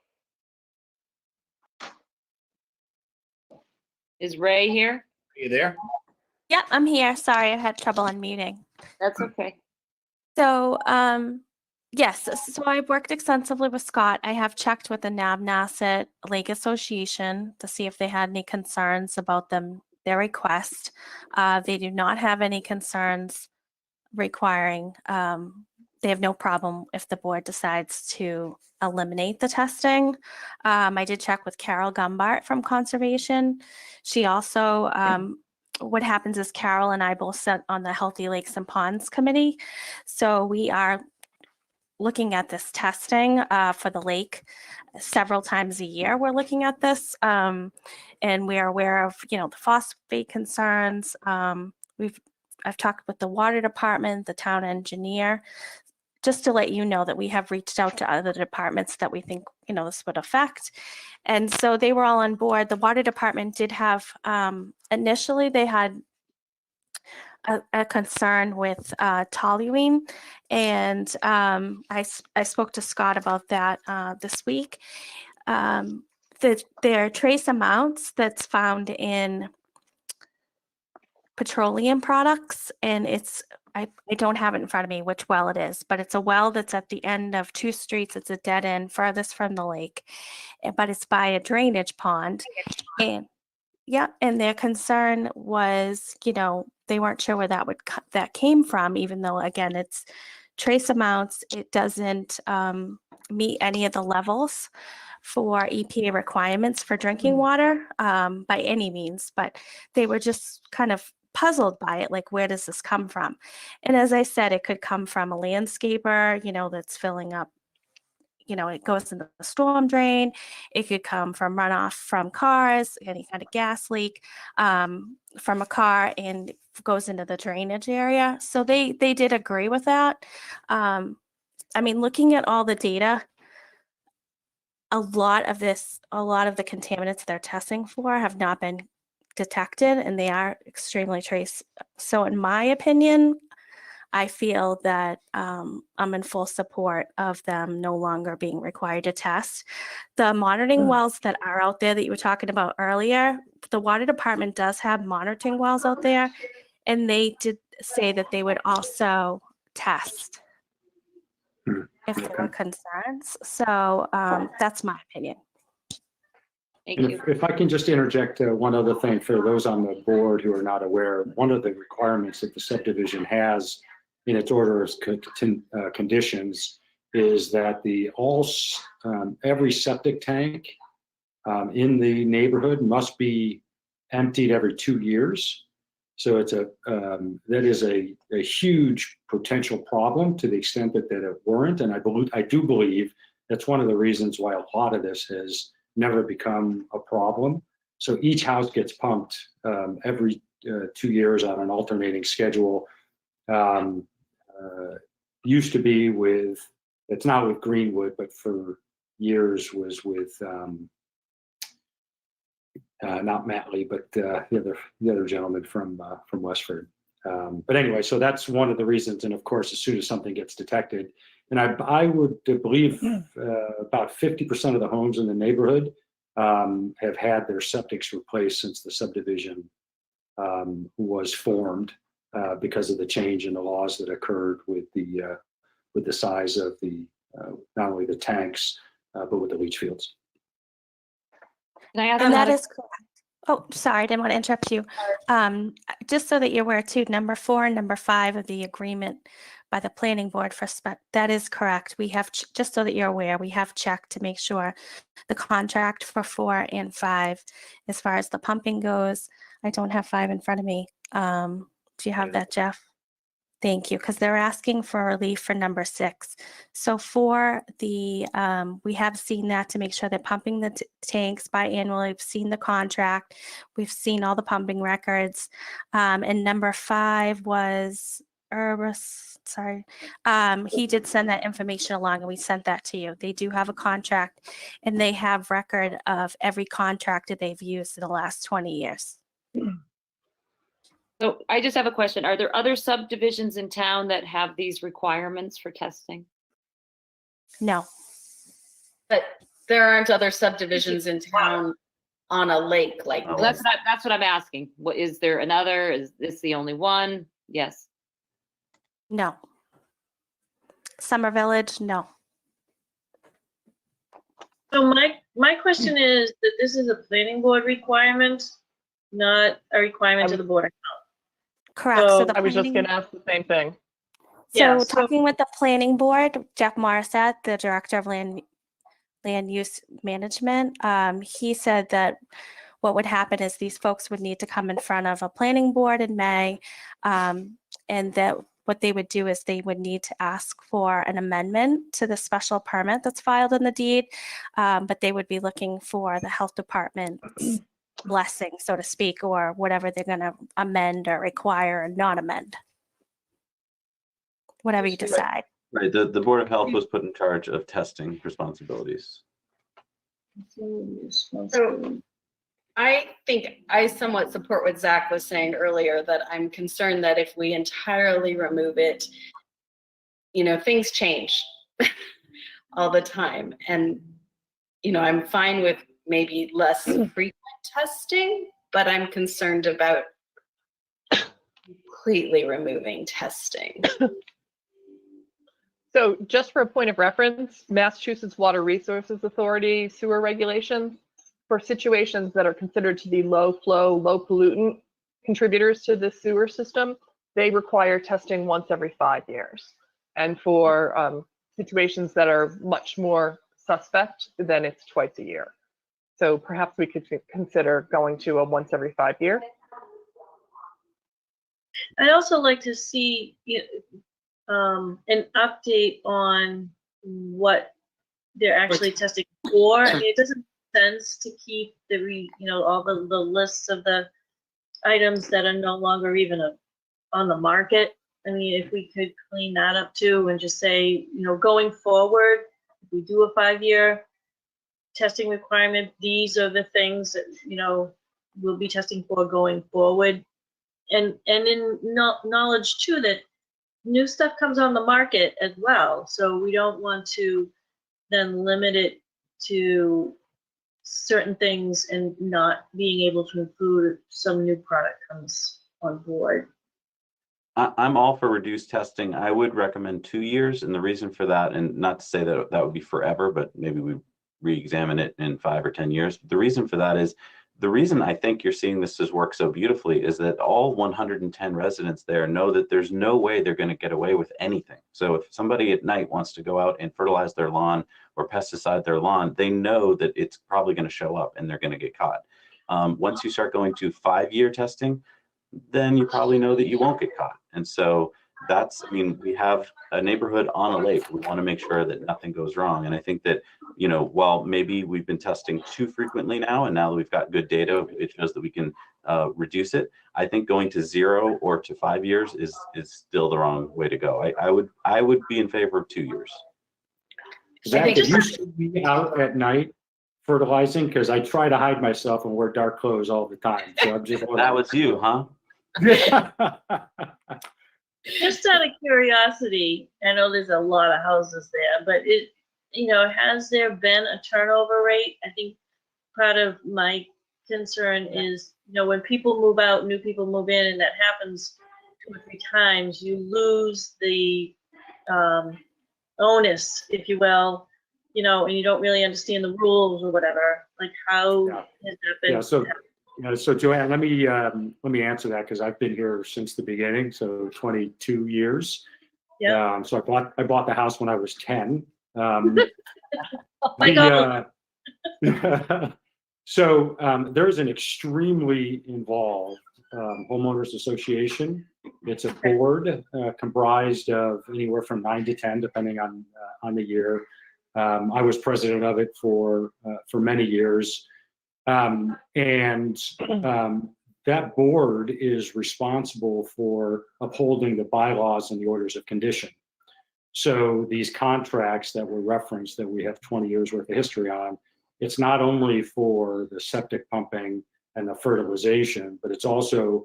Is Ray here? Are you there? Yeah, I'm here. Sorry, I had trouble unmuting. That's okay. So, yes, so I've worked extensively with Scott. I have checked with the Nabnasset Lake Association to see if they had any concerns about their request. They do not have any concerns requiring, they have no problem if the board decides to eliminate the testing. I did check with Carol Gumbart from Conservation. She also, what happens is Carol and I both sit on the Healthy Lakes and Ponds Committee. So we are looking at this testing for the lake several times a year. We're looking at this and we're aware of, you know, the phosphate concerns. I've talked with the water department, the town engineer, just to let you know that we have reached out to other departments that we think, you know, this would affect. And so they were all on board. The water department did have, initially they had a concern with toluene, and I spoke to Scott about that this week. There are trace amounts that's found in petroleum products, and it's I don't have it in front of me which well it is, but it's a well that's at the end of 2 streets. It's a dead end furthest from the lake, but it's by a drainage pond. And yeah, and their concern was, you know, they weren't sure where that came from, even though again it's trace amounts. It doesn't meet any of the levels for EPA requirements for drinking water by any means, but they were just kind of puzzled by it, like, where does this come from? And as I said, it could come from a landscaper, you know, that's filling up, you know, it goes into the storm drain. It could come from runoff from cars, any kind of gas leak from a car, and goes into the drainage area. So they did agree with that. I mean, looking at all the data, a lot of the contaminants they're testing for have not been detected, and they are extremely trace. So in my opinion, I feel that I'm in full support of them no longer being required to test. The monitoring wells that are out there that you were talking about earlier, the water department does have monitoring wells out there, and they did say that they would also test if there were concerns. So that's my opinion. Thank And you. if I can just interject one other thing for those on the board who are not aware, one of the requirements that the subdivision has in its order of conditions is that every septic tank in the neighborhood must be emptied every 2 years. So it's that is a huge potential problem to the extent that it weren't. And I do believe that's one of the reasons why a lot of this has never become a problem. So each house gets pumped every 2 years on an alternating schedule. Used to be with, it's not with Greenwood, but for years was with not Matley, but the other gentleman from Westford. But anyway, so that's one of the reasons. And of course, as soon as something gets detected, and I would believe about 50% of the homes in the neighborhood have had their septics replaced since the subdivision was formed because of the change in the laws that occurred with the size of the not only the tanks but with the leach fields. Can I ask And that another- is correct. Oh, sorry, I didn't want to interrupt you. Just so that you're aware too, number 4 and number 5 of the agreement by the planning board that is correct. We have, just so that you're aware, we have checked to make sure the contract for 4 and 5, as far as the pumping goes. I don't have 5 in front of me. Do you have that, Jeff? Thank you, because they're asking for relief for number 6. So for the, we have seen that to make sure they're pumping the tanks biannually. We've seen the contract. We've seen all the pumping records. And number 5 was sorry. He did send that information along and we sent that to you. They do have a contract and they have record of every contractor they've used in the last 20 years. So I just have a question. Are there other subdivisions in town that have these requirements for testing? No, But there aren't other subdivisions in town on a lake like Oh, this. That's what I'm asking. What, is there another? Is this the only one? Yes. no. Summer Village, no. So my question is that this is a planning board requirement, not a requirement to the board. Correct. So So the I was just planning- going to ask the same thing. So Yeah, so- talking with the planning board, Jeff Morissette, the director of land use management, he said that what would happen is these folks would need to come in front of a planning board in May, and that what they would do is they would need to ask for an amendment to the special permit that's filed in the deed, but they would be looking for the health department's blessing, so to speak, or whatever they're going to amend or require or not amend. Whatever you decide. Right, the Board of Health was put in charge of testing responsibilities. So I think I somewhat support what Zach was saying earlier, that I'm concerned that if we entirely remove it, you know, things change all the time. And, you know, I'm fine with maybe less frequent testing, but I'm concerned about completely removing testing. So just for a point of reference, Massachusetts Water Resources Authority sewer regulations for situations that are considered to be low flow, low pollutant contributors to the sewer system, they require testing once every 5 years. And for situations that are much more suspect, then it's twice a year. So perhaps we could consider going to a once every 5 year. I'd also like to see an update on what they're actually testing for. I mean, it doesn't make sense to keep all the lists of the items that are no longer even on the market. I mean, if we could clean that up too and just say, going forward, if we do a 5-year testing requirement, these are the things that, we'll be testing for going forward. And in knowledge too that new stuff comes on the market as well. So we don't want to then limit it to certain things and not being able to include some new product comes on board. I'm all for reduced testing. I would recommend 2 years, and the reason for that, and not to say that that would be forever, but maybe we re-examine it in 5 or 10 years. But the reason for that is, the reason I think you're seeing this work so beautifully is that all 110 residents there know that there's no way they're going to get away with anything. So if somebody at night wants to go out and fertilize their lawn or pesticide their lawn, they know that it's probably going to show up and they're going to get caught. Once you start going to 5-year testing, then you probably know that you won't get caught. And so that's, I mean, we have a neighborhood on a lake. We want to make sure that nothing goes wrong. And I think that, while maybe we've been testing too frequently now, and now that we've got good data, it shows that we can reduce it. I think going to 0 or to 5 years is still the wrong way to go. I would be in favor of 2 years. Zach, did you see me out at night fertilizing? Because I try to hide myself and wear dark clothes all the time. So I'm just That was you, huh? Just out of curiosity, I know there's a lot of houses there, but has there been a turnover rate? I think part of my concern is, when people move out, new people move in, and that happens 2 or 3 times, you lose the onus, if you will, and you don't really understand the rules or whatever. Like, how has that been? Yeah, so Joanne, let me answer that, because I've been here since the beginning, so 22 years. Yeah. So I bought the house when I was 10. So there's an extremely involved homeowners association. It's a board comprised of anywhere from 9 to 10, depending on the year. I was president of it for many years. And that board is responsible for upholding the bylaws and the orders of condition. So these contracts that were referenced that we have 20 years worth of history on, it's not only for the septic pumping and the fertilization, but it's also,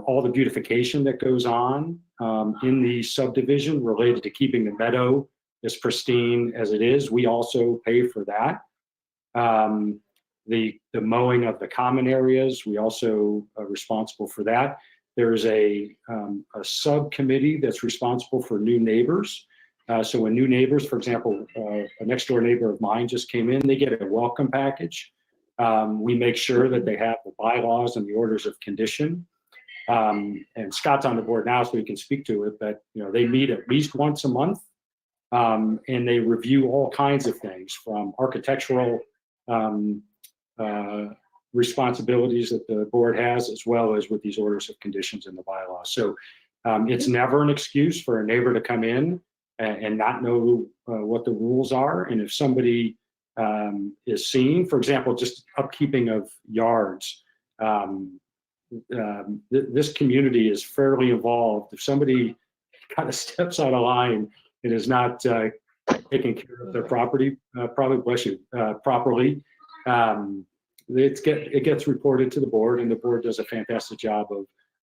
all the beautification that goes on in the subdivision related to keeping the meadow as pristine as it is. We also pay for that. The mowing of the common areas, we also are responsible for that. There's a subcommittee that's responsible for new neighbors. So when new neighbors, for example, a next door neighbor of mine just came in, they get a welcome package. We make sure that they have the bylaws and the orders of condition. And Scott's on the board now, so he can speak to it, but they meet at least once a month. And they review all kinds of things from architectural responsibilities that the board has, as well as with these orders of conditions in the bylaws. So it's never an excuse for a neighbor to come in and not know what the rules are. And if somebody is seen, for example, just upkeeping of yards, this community is fairly involved. If somebody kind of steps out of line and is not taking care of their property, properly, it gets reported to the board, and the board does a fantastic job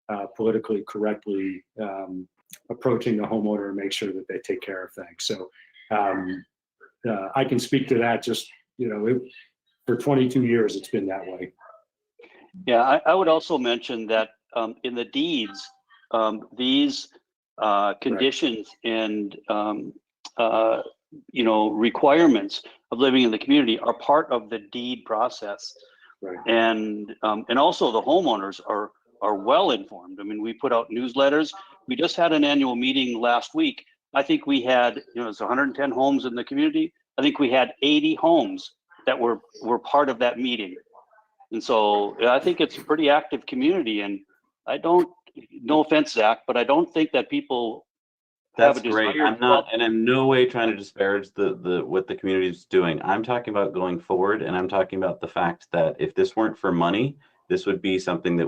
of politically correctly approaching the homeowner and make sure that they take care of things. So I can speak to that. Just for 22 years, it's been that way. Yeah, I would also mention that in the deeds, these conditions and requirements of living in the community are part of the deed process. Right. And also the homeowners are well informed. I mean, we put out newsletters. We just had an annual meeting last week. I think we had, it's 110 homes in the community. I think we had 80 homes that were part of that meeting. And so I think it's a pretty active community, and no offense, Zach, but I don't think that people That's great. I'm not, and I'm no way trying to disparage what the community is doing. I'm talking about going forward, and I'm talking about the fact that if this weren't for money, this would be something that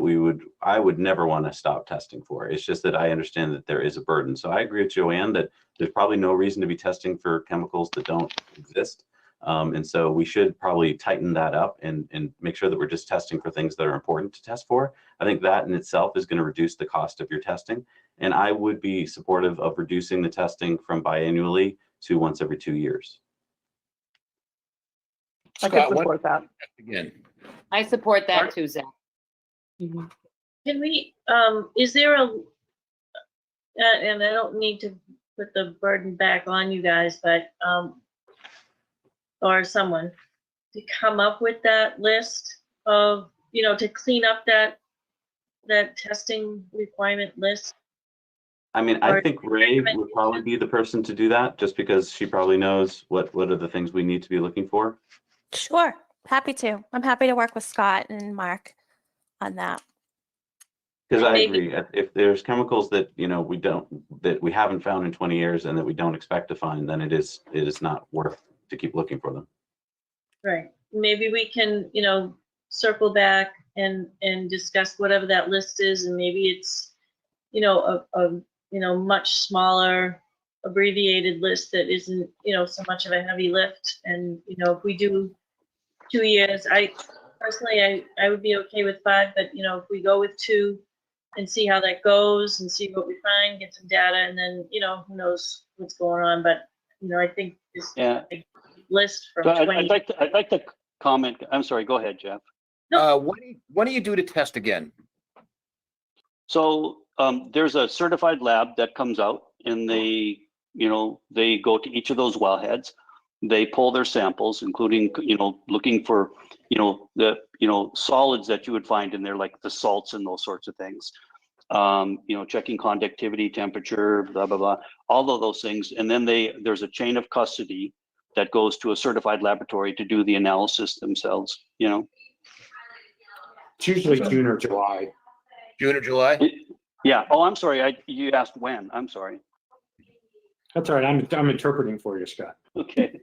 I would never want to stop testing for. It's just that I understand that there is a burden. So I agree with Joanne that there's probably no reason to be testing for chemicals that don't exist. And so we should probably tighten that up and make sure that we're just testing for things that are important to test for. I think that in itself is going to reduce the cost of your testing. And I would be supportive of reducing the testing from biannually to once every 2 years. I can support that. Again. I support that too, Zach. Can we, is there and I don't need to put the burden back on you guys, but, or someone to come up with that list of, to clean up that testing requirement list? I mean, I think Ray would probably be the person to do that, just because she probably knows what are the things we need to be looking for. Sure, happy to. I'm happy to work with Scott and Mark on that. Because I agree, if there's chemicals that we haven't found in 20 years and that we don't expect to find, then it is not worth to keep looking for them. Right. Maybe we can, circle back and discuss whatever that list is, and maybe it's, a much smaller abbreviated list that isn't, so much of a heavy lift. And, if we do 2 years, I would be okay with 5, but, if we go with 2 and see how that goes and see what we find, get some data, and then, who knows what's going on. But, I think this list from 20. I'd like to comment. I'm sorry, go ahead, Jeff. What do you do to test again? So there's a certified lab that comes out, and they go to each of those wellheads. They pull their samples, including, looking for, the, solids that you would find in there, like the salts and those sorts of things. Checking conductivity, temperature, blah, blah, blah, all of those things. And then there's a chain of custody that goes to a certified laboratory to do the analysis themselves, It's usually June or July. June or July? Yeah. Oh, I'm sorry. You asked when. I'm sorry. That's all right. I'm interpreting for you, Scott. Okay.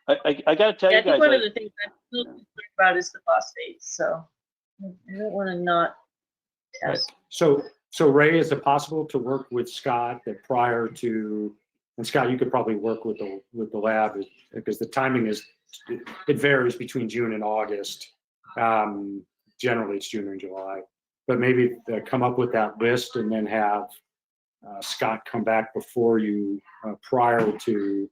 I gotta tell Yeah, you I think guys, one of the things I'm still concerned about is the phosphates, so I don't want to not test. So Ray, is it possible to work with Scott that prior to, and Scott, you could probably work with the lab because the timing is, it varies between June and August. Generally it's June and July, but maybe come up with that list and then have Scott come back before you prior to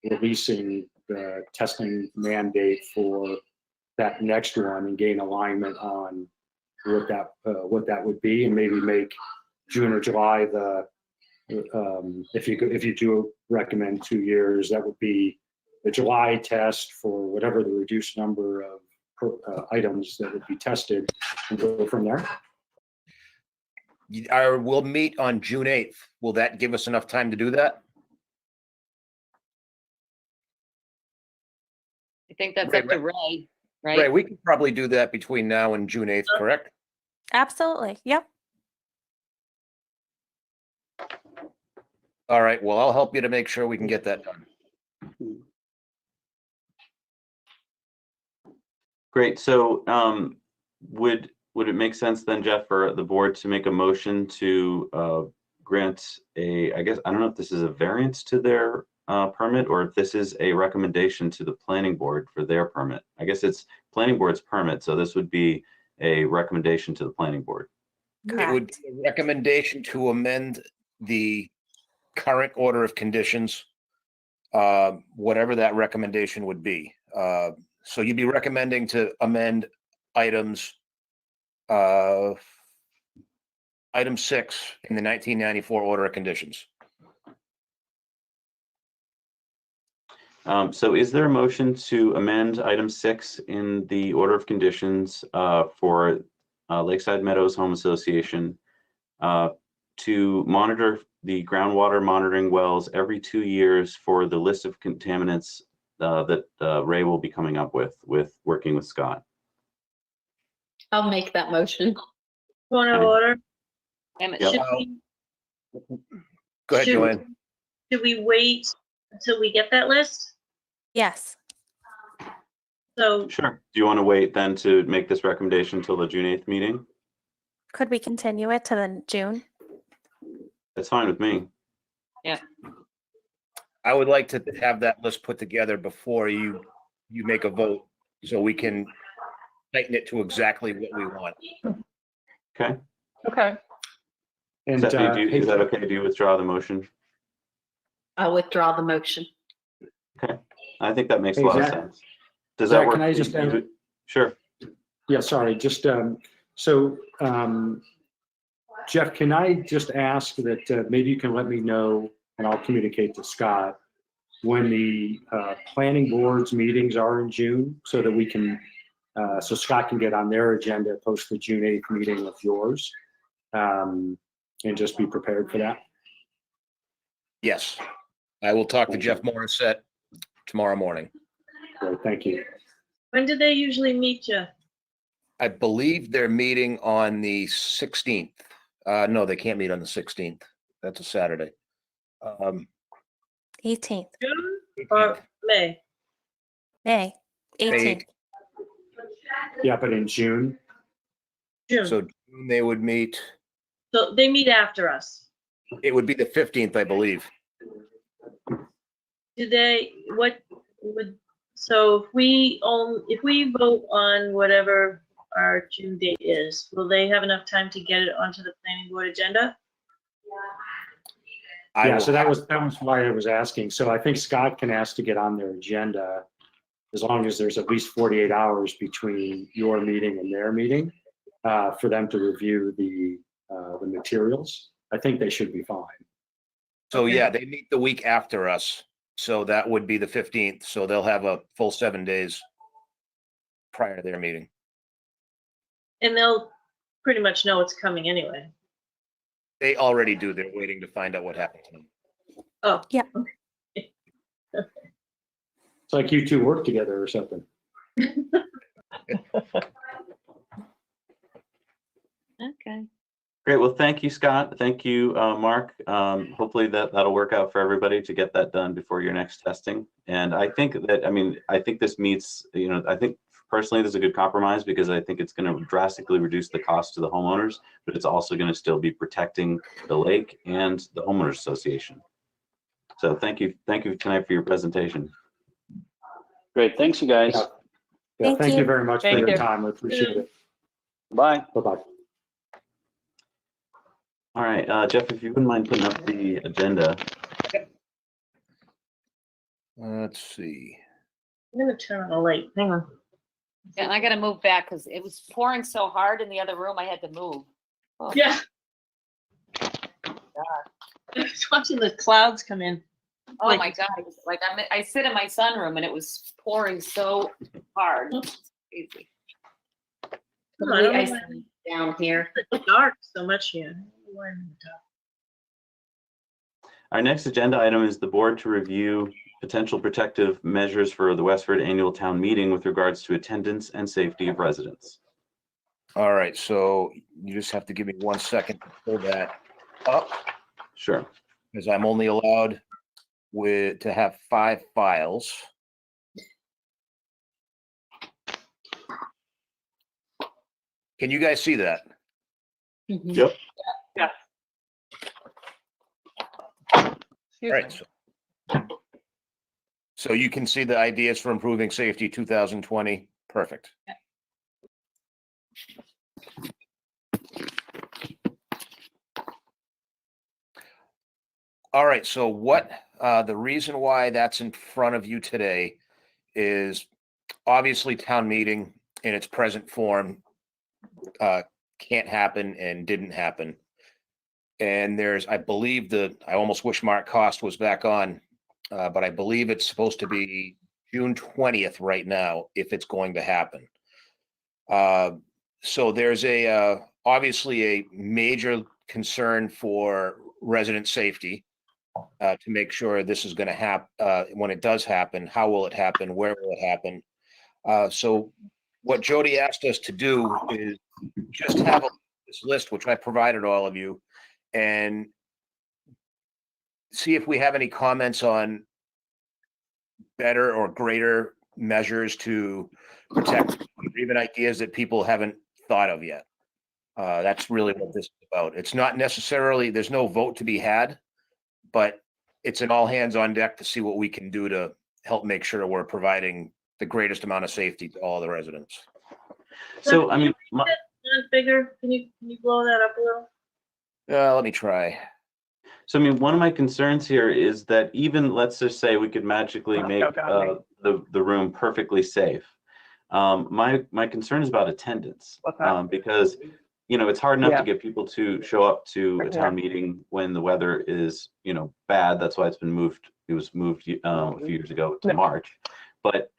releasing the testing mandate for that next one and gain alignment on what that would be, and maybe make June or July the if you do recommend 2 years, that would be the July test for whatever the reduced number of items that would be tested, and go from there. We'll meet on June 8th. Will that give us enough time to do that? I think that's Right, up to Ray, Right, right? we could probably do that between now and June 8th, correct? Absolutely. Yep. All right, well, I'll help you to make sure we can get that done. Great. So would it make sense then, Jeff, for the board to make a motion to grant a, I guess, I don't know if this is a variance to their permit or if this is a recommendation to the planning board for their permit? I guess it's planning board's permit, so this would be a recommendation to the planning board. It would be a recommendation to amend the current order of conditions, whatever that recommendation would be. So you'd be recommending to amend items, item 6 in the 1994 order of conditions. So is there a motion to amend item 6 in the order of conditions for Lakeside Meadows Home Association to monitor the groundwater monitoring wells every 2 years for the list of contaminants that Ray will be coming up with working with Scott? I'll make that motion. Point of Okay. order. And Yep. Should Go ahead, Should- Joanne. Should we wait until we get that list? Yes. So, Sure. Do you want to wait then to make this recommendation until the June 8th meeting? Could we continue it to the June? That's fine with me. I would like to have that list put together before you make a vote, so we can tighten it to exactly what we want. Okay. Okay. And Stephanie, is that okay? Do you withdraw the motion? I'll withdraw the motion. I think that makes a Hey, lot of Zach. sense. Does Zach, that work? can I for just you? add- Sure. Yeah, sorry, just, Jeff, can I just ask that maybe you can let me know, and I'll communicate to Scott, when the planning board's meetings are in June, so that we can, so Scott can get on their agenda post the June 8th meeting of yours, and just be prepared for that. Yes, I will talk to Thank Jeff you. Morissette tomorrow morning. Great, thank you. when do they usually meet you? I believe they're meeting on the 16th. No, they can't meet on the 16th. That's a Saturday. 18th. June or May? May. 18th. Yeah, but in June, June. So they would meet, So they meet after us. it would be the 15th, I believe. Do they, what would, so if we vote on whatever our June date is, will they have enough time to get it onto the planning board agenda? I yeah, will- so that was why I was asking. So I think Scott can ask to get on their agenda as long as there's at least 48 hours between your meeting and their meeting for them to review the materials. I think they should be fine. So Okay. yeah, they meet the week after us. So that would be the 15th. So they'll have a full 7 days prior to their meeting. And they'll pretty much know it's coming anyway. They already do. They're waiting to find out what happened to them. Oh. Yeah. Okay. It's like you two work together or something. Okay. Great. Well, thank you, Scott. Thank you, Mark. Hopefully that'll work out for everybody to get that done before your next testing. And I think that, I mean, I think this meets, you know, I think personally this is a good compromise because I think it's going to drastically reduce the cost to the homeowners, but it's also going to still be protecting the lake and the homeowners association. So thank you tonight for your presentation. Great. Thanks, you guys. Yeah, thank you very much for Thank your you. time. I appreciate it. Bye. Bye-bye. All right, Jeff, if you wouldn't mind putting up the agenda. Let's see. I'm gonna turn on the light. Hang on. Yeah, and I gotta move back because it was pouring so hard in the other room, I had to move. Oh, Yeah. I was watching the clouds come in. Oh Like- my God, it was like I sit in my sunroom and it was pouring so hard. It's crazy. Oh, I don't know Ice why down here. it's dark so much here. I don't know why I'm in the dark. Our next agenda item is the board to review potential protective measures for the Westford Annual Town Meeting with regards to attendance and safety of residents. All right, so you just have to give me 1 second to pull that up Sure. because I'm only allowed to have 5 files. Can you guys see that? Yep. Excuse Right. me. So you can see the ideas for improving safety 2020. Perfect. All right. So the reason why that's in front of you today is obviously town meeting in its present form can't happen and didn't happen. And I believe I almost wish Mark Cost was back on, but I believe it's supposed to be June 20th right now, if it's going to happen. So there's obviously a major concern for resident safety to make sure this is going to happen. When it does happen, how will it happen? Where will it happen? So what Jody asked us to do is just have this list, which I provided all of you, and see if we have any comments on better or greater measures to protect, or even ideas that people haven't thought of yet. That's really what this is about. It's not necessarily, there's no vote to be had, but it's an all hands on deck to see what we can do to help make sure we're providing the greatest amount of safety to all the residents. So, I mean, Not bigger. Can you blow that up a little? Let me try. so, I mean, one of my concerns here is that even, let's just say we could magically make the room perfectly safe. My concern is about attendance, What's that? because, you know, it's hard enough Yeah. to get people to show up to a Right town meeting when the weather is, you know, bad. That's why it's been moved. It was moved a few years ago to Yeah. March. But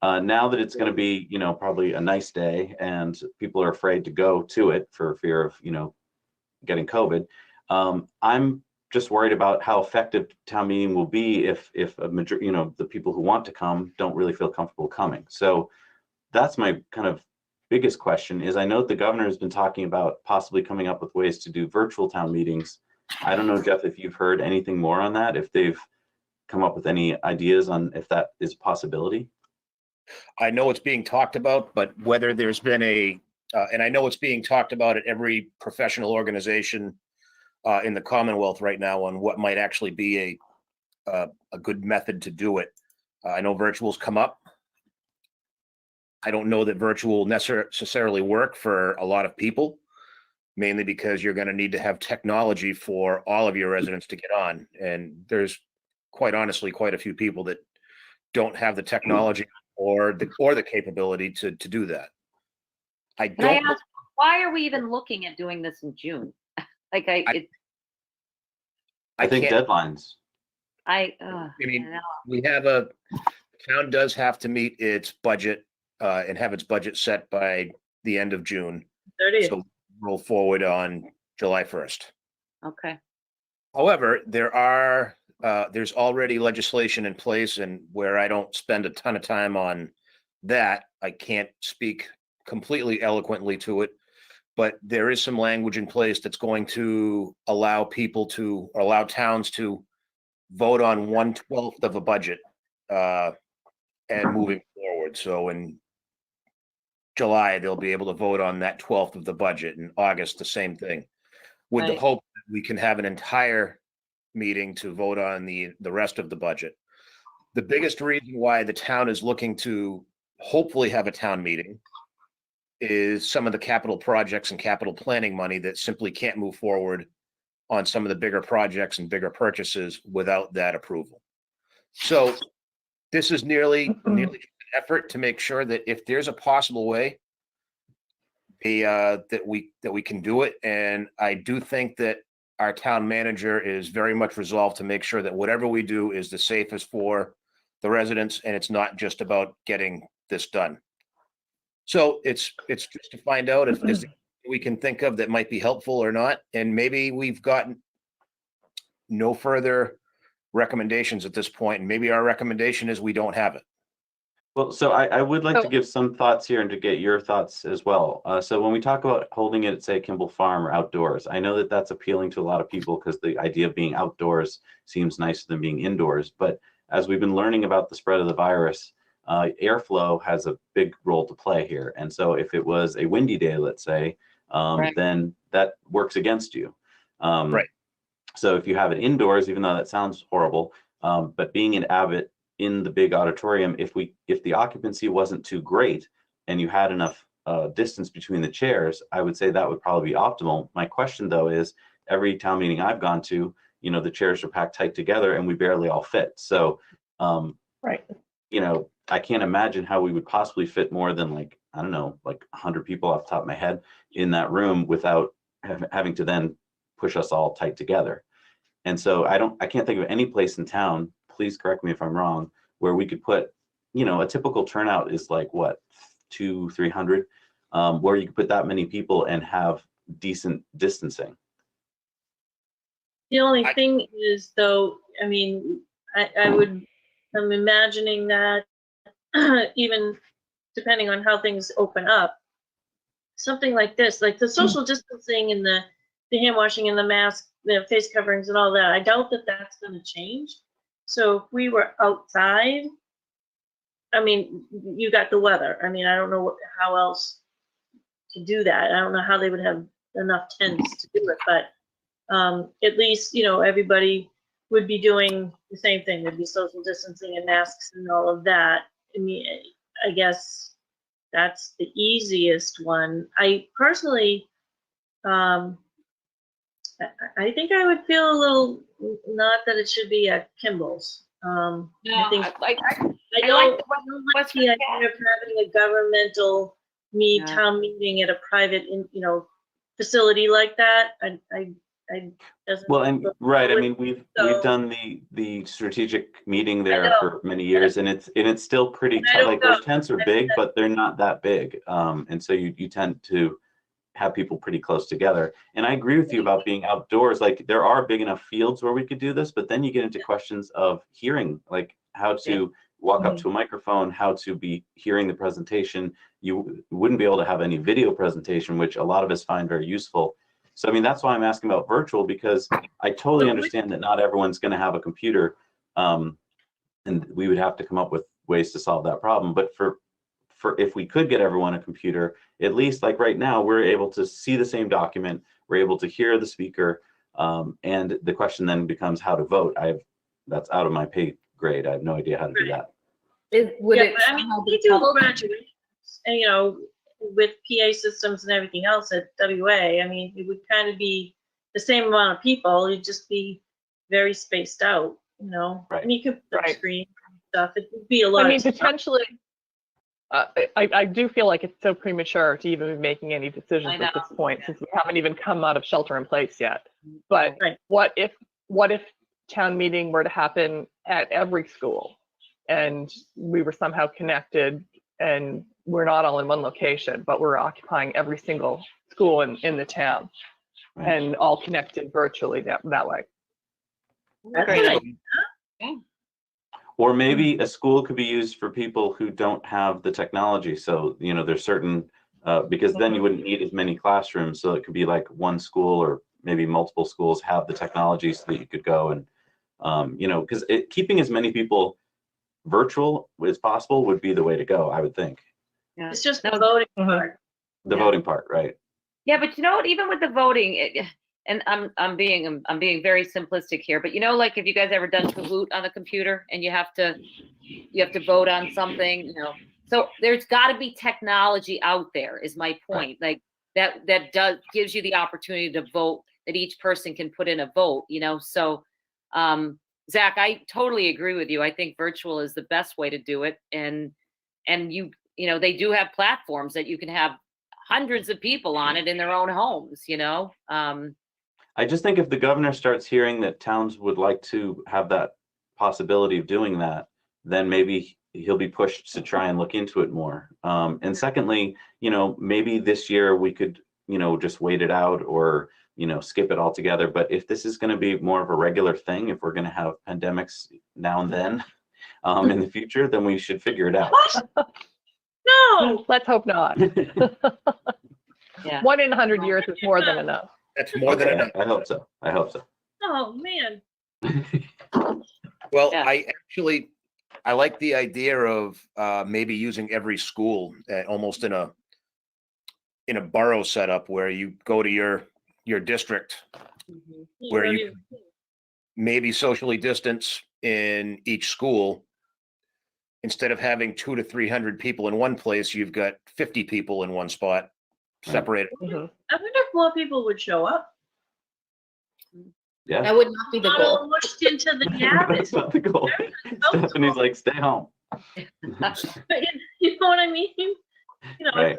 now that it's going to be, you know, probably a nice day and people are afraid to go to it for fear of, you know, getting COVID. I'm just worried about how effective town meeting will be if a major, you know, the people who want to come don't really feel comfortable coming. So that's my kind of biggest question is I know the governor has been talking about possibly coming up with ways to do virtual town meetings. I don't know, Jeff, if you've heard anything more on that, if they've come up with any ideas on if that is a possibility. I know it's being talked about, but whether there's been and I know it's being talked about at every professional organization in the Commonwealth right now on what might actually be a good method to do it. I know virtual's come up. I don't know that virtual necessarily work for a lot of people, mainly because you're going to need to have technology for all of your residents to get on. And there's quite honestly quite a few people that don't have the technology or the capability to do that. I Can I don't. ask, why are we even looking at doing this in June? Like I think can't. deadlines. I mean, know. we have the town does have to meet its budget and have its budget set by the end of June. 30th. So roll forward on July 1st. Okay. However, there's already legislation in place, and where I don't spend a ton of time on that, I can't speak completely eloquently to it. but there is some language in place that's going to allow people to, or allow towns to vote on 1/12 of a budget and moving forward. So in July, they'll be able to vote on that 1/12 of the budget. In August, the same thing, with the Right. hope that we can have an entire meeting to vote on the rest of the budget. The biggest reason why the town is looking to hopefully have a town meeting is some of the capital projects and capital planning money that simply can't move forward on some of the bigger projects and bigger purchases without that approval. So this is nearly an effort to make sure that if there's a possible way, that we can do it. And I do think that our town manager is very much resolved to make sure that whatever we do is the safest for the residents, and it's not just about getting this done. So it's just to find out if there's we can think of that might be helpful or not, and maybe we've gotten no further recommendations at this point, and maybe our recommendation is we don't have it. Well, so I would like to So- give some thoughts here and to get your thoughts as well. So when we talk about holding it at, say, Kimball Farm or outdoors, I know that that's appealing to a lot of people because the idea of being outdoors seems nicer than being indoors. But as we've been learning about the spread of the virus, airflow has a big role to play here. And so if it was a windy day, let's say, Right. then that works against you. Right. So if you have it indoors, even though that sounds horrible, but being in Abbott in the big auditorium, if the occupancy wasn't too great and you had enough distance between the chairs, I would say that would probably be optimal. My question though is, every town meeting I've gone to, the chairs are packed tight together and we barely all fit. So, Right. I can't imagine how we would possibly fit more than like 100 people off the top of my head in that room without having to then push us all tight together. And so I can't think of any place in town, please correct me if I'm wrong, where we could put, a typical turnout is like what, 200-300, where you could put that many people and have decent distancing. The only thing is though, I mean, I'm imagining that even depending on how things open up, something like this, like the social distancing and the hand washing and the mask, the face coverings and all that, I doubt that that's going to change. So if we were outside, I mean, you got the weather. I mean, I don't know how else to do that. I don't know how they would have enough tents to do it, but at least, everybody would be doing the same thing. There'd be social distancing and masks and all of that. I mean, I guess that's the easiest one. I personally, I think I would feel a little, not that it should be at Kimball's. I think I don't like the idea of having a governmental town meeting at a private, facility like that. Well, and right, I mean, we've done the strategic meeting there for many years, and it's still pretty tight. Like those tents are big, but they're not that big, and so you tend to have people pretty close together. And I agree with you about being outdoors. Like there are big enough fields where we could do this, but then you get into questions of hearing, like how to walk up to a microphone, how to be hearing the presentation. You wouldn't be able to have any video presentation, which a lot of us find very useful. So, I mean, that's why I'm asking about virtual, because I totally understand that not everyone's going to have a computer, and we would have to come up with ways to solve that problem. But for if we could get everyone a computer, at least like right now, we're able to see the same document, we're able to hear the speaker, and the question then becomes how to vote. That's out of my pay grade. I have no idea how to do that. I mean, we do graduations, and with PA systems and everything else at WA, I mean, it would kind of be the same amount of people. It'd just be very spaced out, Right. And you could put Right. screen and stuff. It would be a lot. I mean, of stuff. potentially, I do feel like it's so premature to even be making any decisions at this point, since we haven't even come out of shelter in place yet. But Right. what if town meeting were to happen at every school, and we were somehow connected, and we're not all in one location, but we're occupying every single school in the town, Right. and all connected virtually that way. That's Great what I- idea. Or maybe a school could be used for people who don't have the technology. So, there's certain because then you wouldn't need as many classrooms. So it could be like one school or maybe multiple schools have the technology so that you could go and, because keeping as many people virtual as possible would be the way to go, I would think. Yeah. It's just No, the voting Mhm. part. The Yeah. voting part, right? Yeah, but you know what? Even with the voting, and I'm being very simplistic here, but like if you guys ever done Kahoot on the computer and you have to vote on something, So there's got to be technology out there. Is my point. Like that gives you the opportunity to vote. That each person can put in a vote. So. Zach, I totally agree with you. I think virtual is the best way to do it. And they do have platforms that you can have hundreds of people on it in their own homes, I just think if the governor starts hearing that towns would like to have that possibility of doing that, then maybe he'll be pushed to try and look into it more. And secondly, maybe this year we could, just wait it out or, skip it altogether. But if this is going to be more of a regular thing, if we're going to have pandemics now and then in the future, then we should figure it out. No, Let's hope not. Yeah. 1 in 100 years is more than enough. That's more than enough. I hope so. I hope so. oh, man. Well, Yeah. I like the idea of maybe using every school almost in a borough setup where you go to your district Mhm. where Whatever you maybe socially distance in each school. Instead of having 200 to 300 people in one place, you've got 50 people in one spot, separated. Mhm. I wonder if more people would show up. Yeah. That would not be the Not all goal. mushed into the cabin. That's not the goal. Stephanie's like, stay home. But you know what I mean? Right.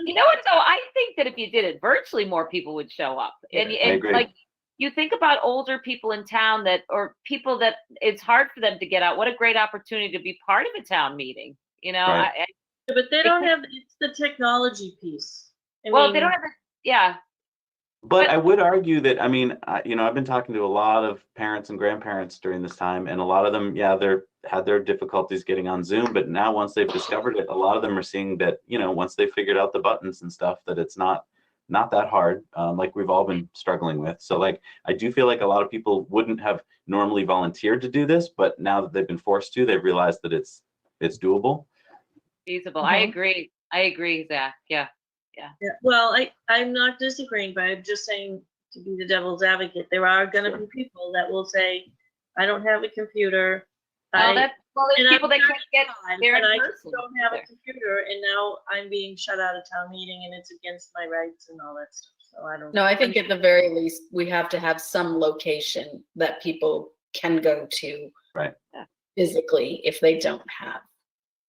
You know what though? I think that if you did it virtually, more people would show up. And I agree. like you think about older people in town or people that it's hard for them to get out. What a great opportunity to be part of a town meeting. Right. But they don't have, it's the technology piece. I Well, mean, they don't have yeah. But I would argue that, I mean, I've been talking to a lot of parents and grandparents during this time, and a lot of them, they're had their difficulties getting on Zoom, but now once they've discovered it, a lot of them are seeing that, once they figured out the buttons and stuff, that it's not that hard, like we've all been struggling with. So like, I do feel like a lot of people wouldn't have normally volunteered to do this, but now that they've been forced to, they've realized that it's doable. Feasible. Mhm. I agree, Zach. Yeah. yeah, well, I'm not disagreeing, but I'm just saying, to be the devil's advocate, there are gonna be people that will say, I don't have a computer. There's and people I'm that can't get 35, there in and I just person. don't have a computer, and now I'm being shut out of town meeting, and it's against my rights and all that stuff, so I don't. No, I think at the very least, we have to have some location that people can go to. Right. Yeah. Physically, if they don't have.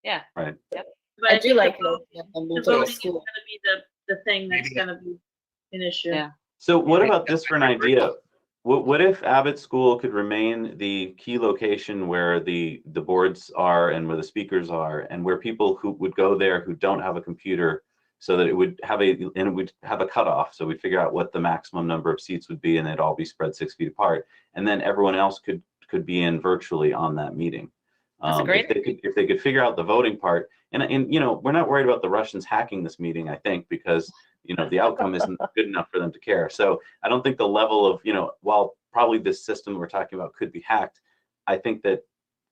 Yeah. Right. But I think do like the the voting multiple is school. gonna be the thing that's gonna be an issue. Yeah. So what about this for an idea? What if Abbott School could remain the key location where the boards are and where the speakers are, and where people who would go there who don't have a computer, so that it would have a cutoff, so we'd figure out what the maximum number of seats would be, and they'd all be spread 6 feet apart, and then everyone else could be in virtually on that meeting. That's a great if they could figure out the voting part, and we're not worried about the Russians hacking this meeting, I think, because the outcome isn't good enough for them to care. So I don't think the level of, while probably this system we're talking about could be hacked, I think that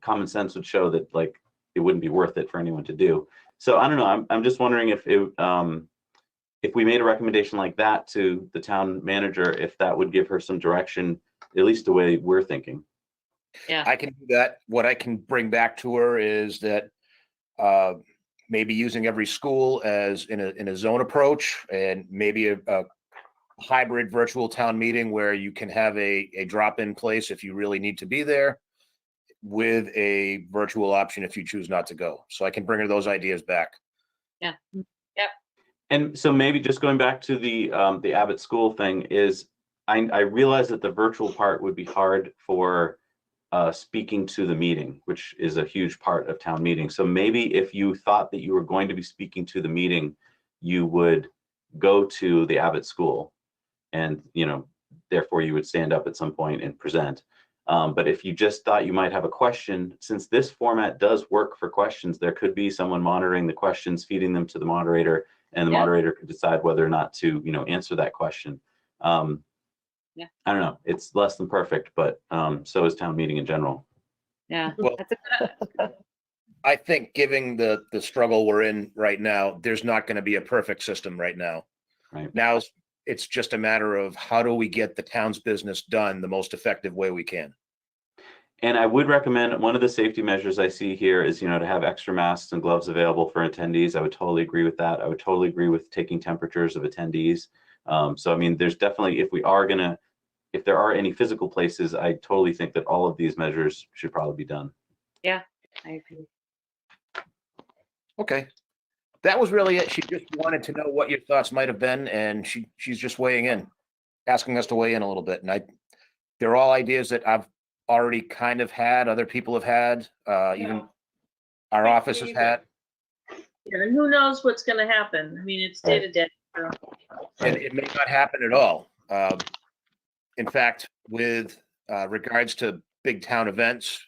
common sense would show that like it wouldn't be worth it for anyone to do. So I don't know. I'm just wondering if we made a recommendation like that to the town manager, if that would give her some direction, at least the way we're thinking. Yeah. I can do that. What I can bring back to her is that maybe using every school as in a zone approach, and maybe a hybrid virtual town meeting where you can have a drop-in place if you really need to be there, with a virtual option if you choose not to go. So I can bring her those ideas back. Yeah. Yep. And so maybe just going back to the Abbott School thing is, I realize that the virtual part would be hard for speaking to the meeting, which is a huge part of town meeting. So maybe if you thought that you were going to be speaking to the meeting, you would go to the Abbott School, and therefore you would stand up at some point and present. But if you just thought you might have a question, since this format does work for questions, there could be someone monitoring the questions, feeding them to the moderator, and the Yeah. moderator could decide whether or not to, answer that question. Yeah. I don't know. It's less than perfect, but so is town meeting in general. Yeah, Well, that's a I think given the struggle we're in right now, there's not going to be a perfect system right now. Right. Now it's just a matter of how do we get the town's business done the most effective way we can. And I would recommend, one of the safety measures I see here is, to have extra masks and gloves available for attendees. I would totally agree with that. I would totally agree with taking temperatures of attendees. So, I mean, there's definitely, if there are any physical places, I totally think that all of these measures should probably be done. I agree. Okay. That was really it. She just wanted to know what your thoughts might have been, and she's just weighing in, asking us to weigh in a little bit. And they're all ideas that I've already kind of had, other people have had, even our office has had. Yeah, and who knows what's gonna happen? I mean, it's day to day. So. And it may not happen at all. In fact, with regards to big town events,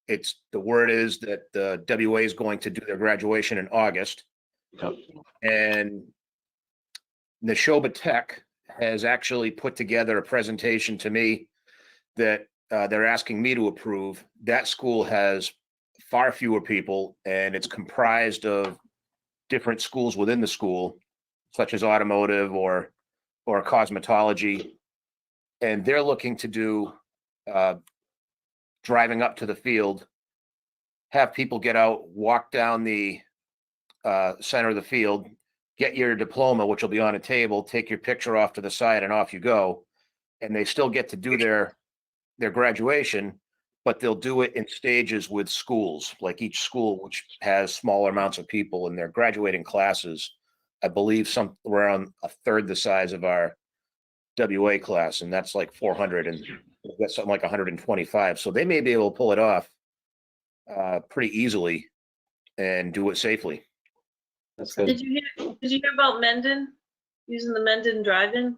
the word is that the WA is going to do their graduation in August. Yep. And Neshoba Tech has actually put together a presentation to me that they're asking me to approve. That school has far fewer people, and it's comprised of different schools within the school, such as automotive or cosmetology. And they're looking to do driving up to the field, have people get out, walk down the center of the field, get your diploma, which will be on a table, take your picture off to the side, and off you go. And they still get to do their graduation, but they'll do it in stages with schools, like each school, which has smaller amounts of people, and their graduating classes, I believe, around a third the size of our WA class, and that's like 400, and we've got something like 125. So they may be able to pull it off pretty easily and do it safely. That's good. Did you hear about Mendon using the Mendon drive-in?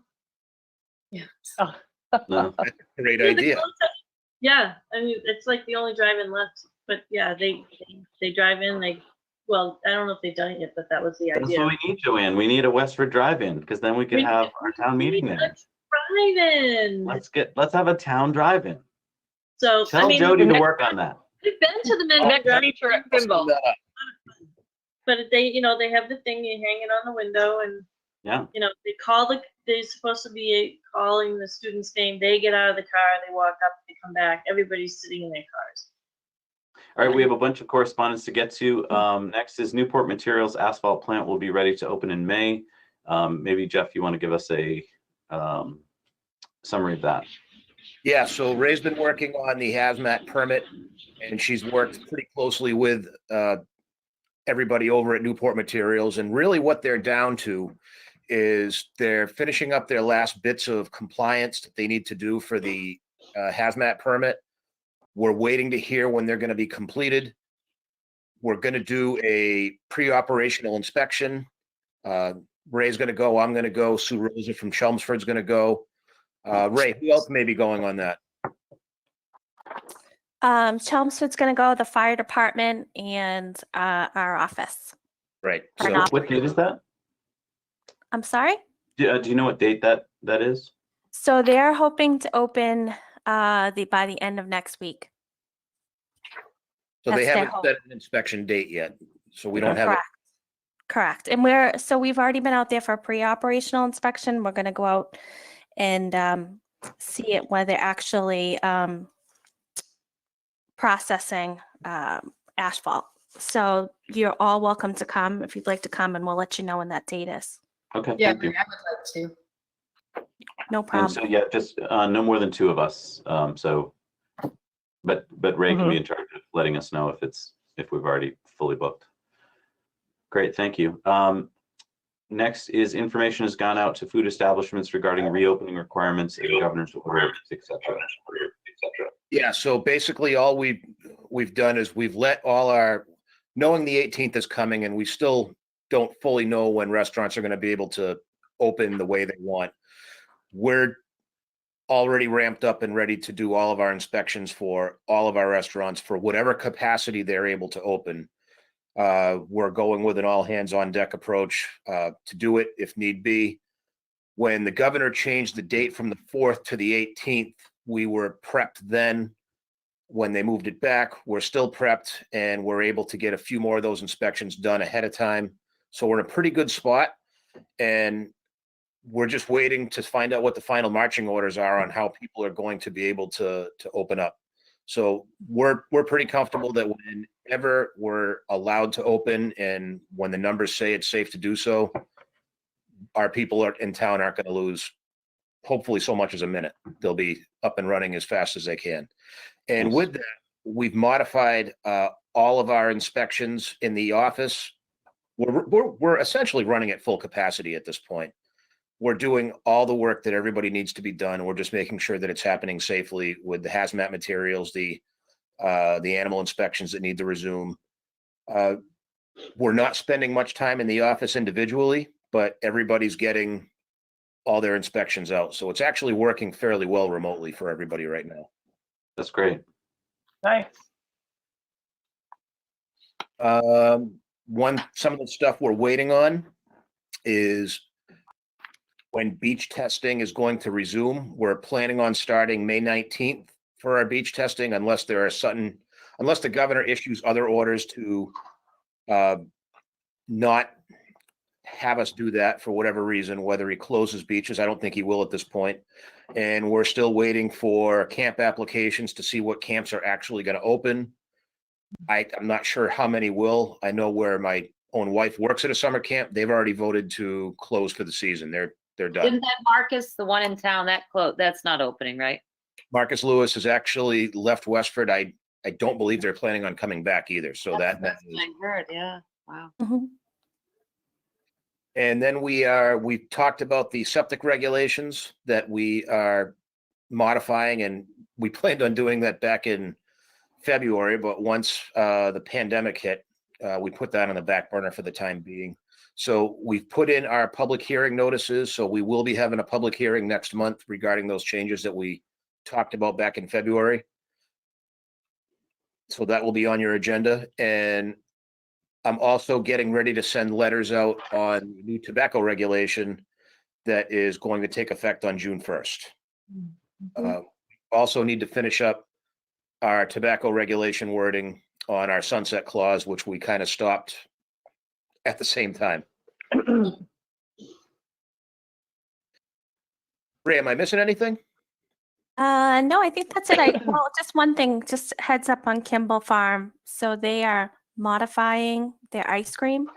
No. Great Yeah, idea. Yeah, I mean, it's like the only drive-in left, but yeah, they drive in, well, I don't know if they've done it yet, but that was the That's idea. what we need, Joanne. We need a Westford drive-in, because then we can have our town meeting there. Drive-in. Let's have a town drive-in. So, I Tell mean, Jody to work on that. we've been to the Mendon Next drive-in, feature at Kimball. but they have the thing, you hang it on the window, and Yeah. they're supposed to be calling the student's name. They get out of the car, they walk up, they come back. Everybody's sitting in their cars. All right, we have a bunch of correspondence to get to. Next is Newport Materials asphalt plant will be ready to open in May. Maybe Jeff, you want to give us a summary of that? Yeah, so Ray's been working on the hazmat permit, and she's worked pretty closely with everybody over at Newport Materials. And really what they're down to is they're finishing up their last bits of compliance that they need to do for the hazmat permit. We're waiting to hear when they're going to be completed. We're going to do a pre-operational inspection. Ray's going to go, I'm going to go, Sue Rosa from Chelmsford's going to go. Ray, who else may be going on that? Chelmsford's going to go, the fire department, and our office. Right. Or So not. What date is that? I'm sorry? Do you know what date that is? So they're hoping to open by the end of next week. they That's their haven't hope. set an inspection date yet. So we don't have it. Correct. And we've already been out there for a pre-operational inspection. We're going to go out and see it where they're actually processing asphalt. So you're all welcome to come if you'd like to come, and we'll let you know when that date is. Okay, Yeah, I thank would you. like to. No And problem. so, yeah, just no more than 2 of us. But Ray can be in charge of letting us know if we've already fully booked. Great, thank you. Next is information has gone out to food establishments regarding reopening requirements and governor's order, et cetera. Yeah, so basically all we've done is we've let all our, knowing the 18th is coming, and we still don't fully know when restaurants are going to be able to open the way they want. We're already ramped up and ready to do all of our inspections for all of our restaurants for whatever capacity they're able to open. We're going with an all hands on deck approach to do it if need be. When the governor changed the date from the 4th to the 18th, we were prepped then. When they moved it back, we're still prepped, and we're able to get a few more of those inspections done ahead of time. So we're in a pretty good spot, and we're just waiting to find out what the final marching orders are on how people are going to be able to open up. So we're pretty comfortable that whenever we're allowed to open and when the numbers say it's safe to do so, our people in town aren't going to lose hopefully so much as a minute. They'll be up and running as fast as they can. And with that, we've modified all of our inspections in the office. We're essentially running at full capacity at this point. We're doing all the work that everybody needs to be done. We're just making sure that it's happening safely with the hazmat materials, the animal inspections that need to resume. We're not spending much time in the office individually, but everybody's getting all their inspections out. So it's actually working fairly well remotely for everybody right now. That's great. Nice. Some of the stuff we're waiting on is when beach testing is going to resume. We're planning on starting May 19th for our beach testing, unless the governor issues other orders to not have us do that for whatever reason, whether he closes beaches. I don't think he will at this point. And we're still waiting for camp applications to see what camps are actually going to open. I'm not sure how many will. I know where my own wife works at a summer camp. They've already voted to close for the season. They're done. Isn't that Marcus, the one in town that's not opening, right? Marcus Lewis has actually left Westford. I don't believe they're planning on coming back either. So That's that what I heard, yeah, wow. And then we've talked about the septic regulations that we are modifying, and we planned on doing that back in February, but once the pandemic hit, we put that on the back burner for the time being. So we've put in our public hearing notices. So we will be having a public hearing next month regarding those changes that we talked about back in February. So that will be on your agenda. And I'm also getting ready to send letters out on new tobacco regulation that is going to take effect on June 1st. Also need to finish up our tobacco regulation wording on our sunset clause, which we kind of stopped at the same time. Ray, am I missing anything? No, I think that's it. Well, just one thing, just heads up on Kimball Farm. So they are modifying their ice cream.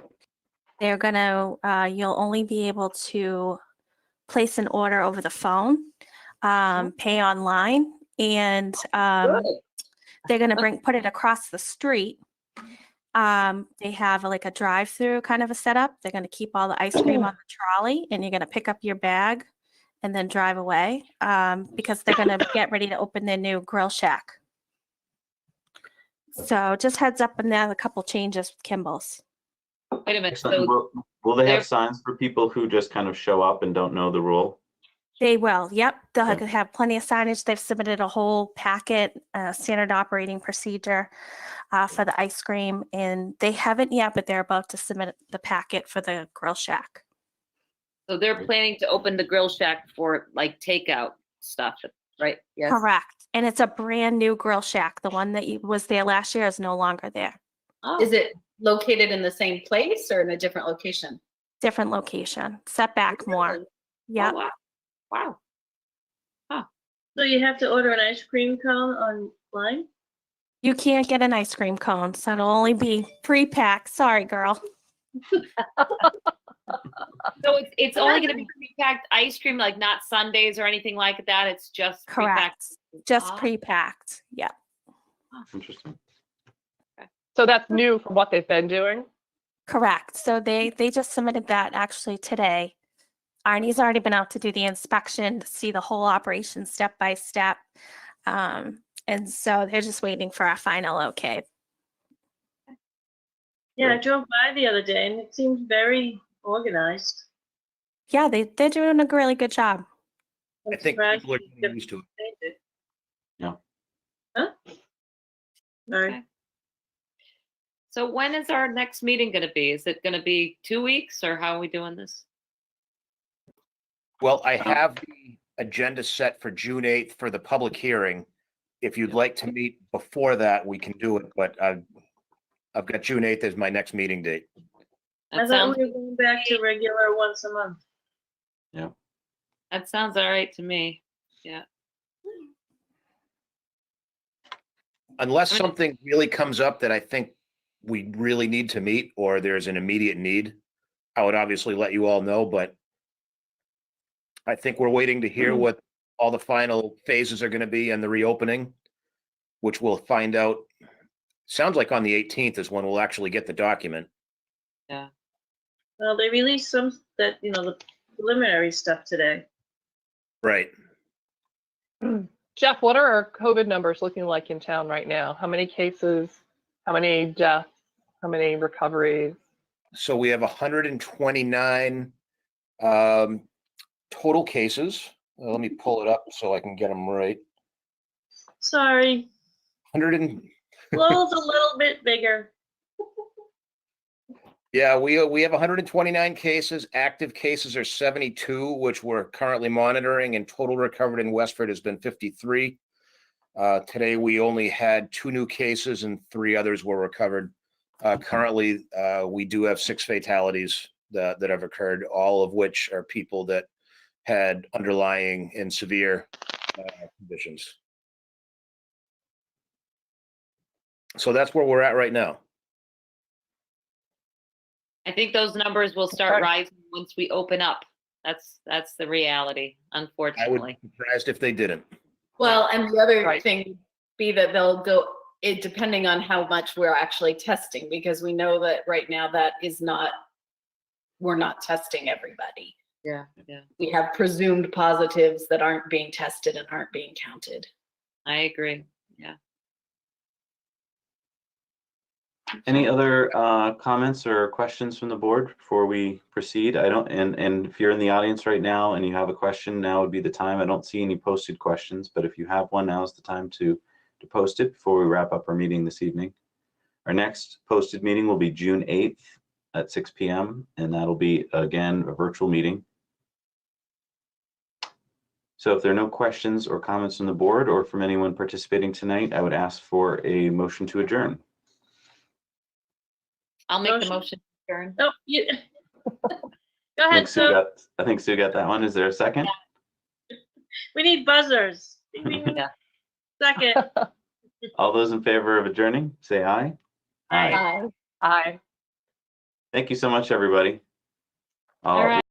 They're gonna, you'll only be able to place an order over the phone, pay online, and they're gonna put it across the street. They have like a drive-through kind of a setup. They're gonna keep all the ice cream on the trolley, and you're gonna pick up your bag and then drive away, because they're gonna get ready to open their new grill shack. So just heads up, and there's a couple changes with Kimball's. Wait a minute, Excellent. so Will they they're- have signs for people who just kind of show up and don't know the rule? They will, yep. They'll Okay. have plenty of signage. They've submitted a whole packet, standard operating procedure for the ice cream, and they haven't yet, but they're about to submit the packet for the grill shack. so they're planning to open the grill shack for like takeout stuff, right? Yes. Correct. And it's a brand new grill shack. The one that was there last year is no longer there. Oh, Is it located in the same place or in a different location? Different location, set back more. really? Yep. Oh, wow. Wow. So you have to order an ice cream cone online? You can't get an ice cream cone, so it'll only be pre-packed. Sorry, girl. So it's only going to be pre-packed ice cream, like not sundaes or anything like that. It's just pre-packed. Correct. Just Ah. pre-packed. Yep. Interesting. So that's new from what they've been doing. Correct. So they just submitted that actually today. Arnie's already been out to do the inspection to see the whole operation step by step. And so they're just waiting for our final okay. Yeah, I drove by the other day and it seemed very organized. Yeah, they're doing a really good job. I think surprised people are they getting used to it. did. Yeah. Huh? Sorry. Okay. So when is our next meeting going to be? Is it going to be 2 weeks or how are we doing this? Well, I have the agenda set for June 8th for the public hearing. If you'd like to meet before that, we can do it, but I've got June 8th as my next meeting date. I That thought sounds, we were going back to regular once a month. that sounds all right to me. Yeah. Unless I mean- something really comes up that I think we really need to meet, or there's an immediate need, I would obviously let you all know, but I think we're waiting to hear what all the final phases are going to be and the reopening, which we'll find out. Sounds like on the 18th is when we'll actually get the document. Well, they released some that, the preliminary stuff today. Right. Jeff, what are our COVID numbers looking like in town right now? How many cases? How many deaths? How many recoveries? So we have 129 total cases. Let me pull it up so I can get them right. Sorry, 100 and Lowell's a little bit bigger. yeah, we have 129 cases. Active cases are 72, which we're currently monitoring, and total recovered in Westford has been 53. Today we only had 2 new cases and 3 others were recovered. Currently, we do have 6 fatalities that have occurred, all of which are people that had underlying and severe conditions. So that's where we're at right now. I think those numbers will start Okay. rising once we open up. That's the reality, I would unfortunately. be surprised if they didn't. Well, and the other Right. thing would be that they'll go, it depending on how much we're actually testing, because we know that right now that is not, we're not testing everybody. Yeah. We have presumed positives that aren't being tested and aren't being counted. I agree. Yeah. Any other comments or questions from the board before we proceed? I don't, and if you're in the audience right now and you have a question, now would be the time. I don't see any posted questions, but if you have one, now is the time to post it before we wrap up our meeting this evening. Our next posted meeting will be June 8th at 6 p.m. and that'll be, again, a virtual meeting. So if there are no questions or comments from the board or from anyone participating tonight, I would ask for a motion to adjourn. I'll make the Motion. motion. Karen. No, you. Go I ahead, Sue. think Sue got that one. Is there a second? We need buzzers. Ding, ding, ding. Yeah. Second. All those in favor of adjourning, say aye. Aye. Aye. Thank you so much, everybody. All right.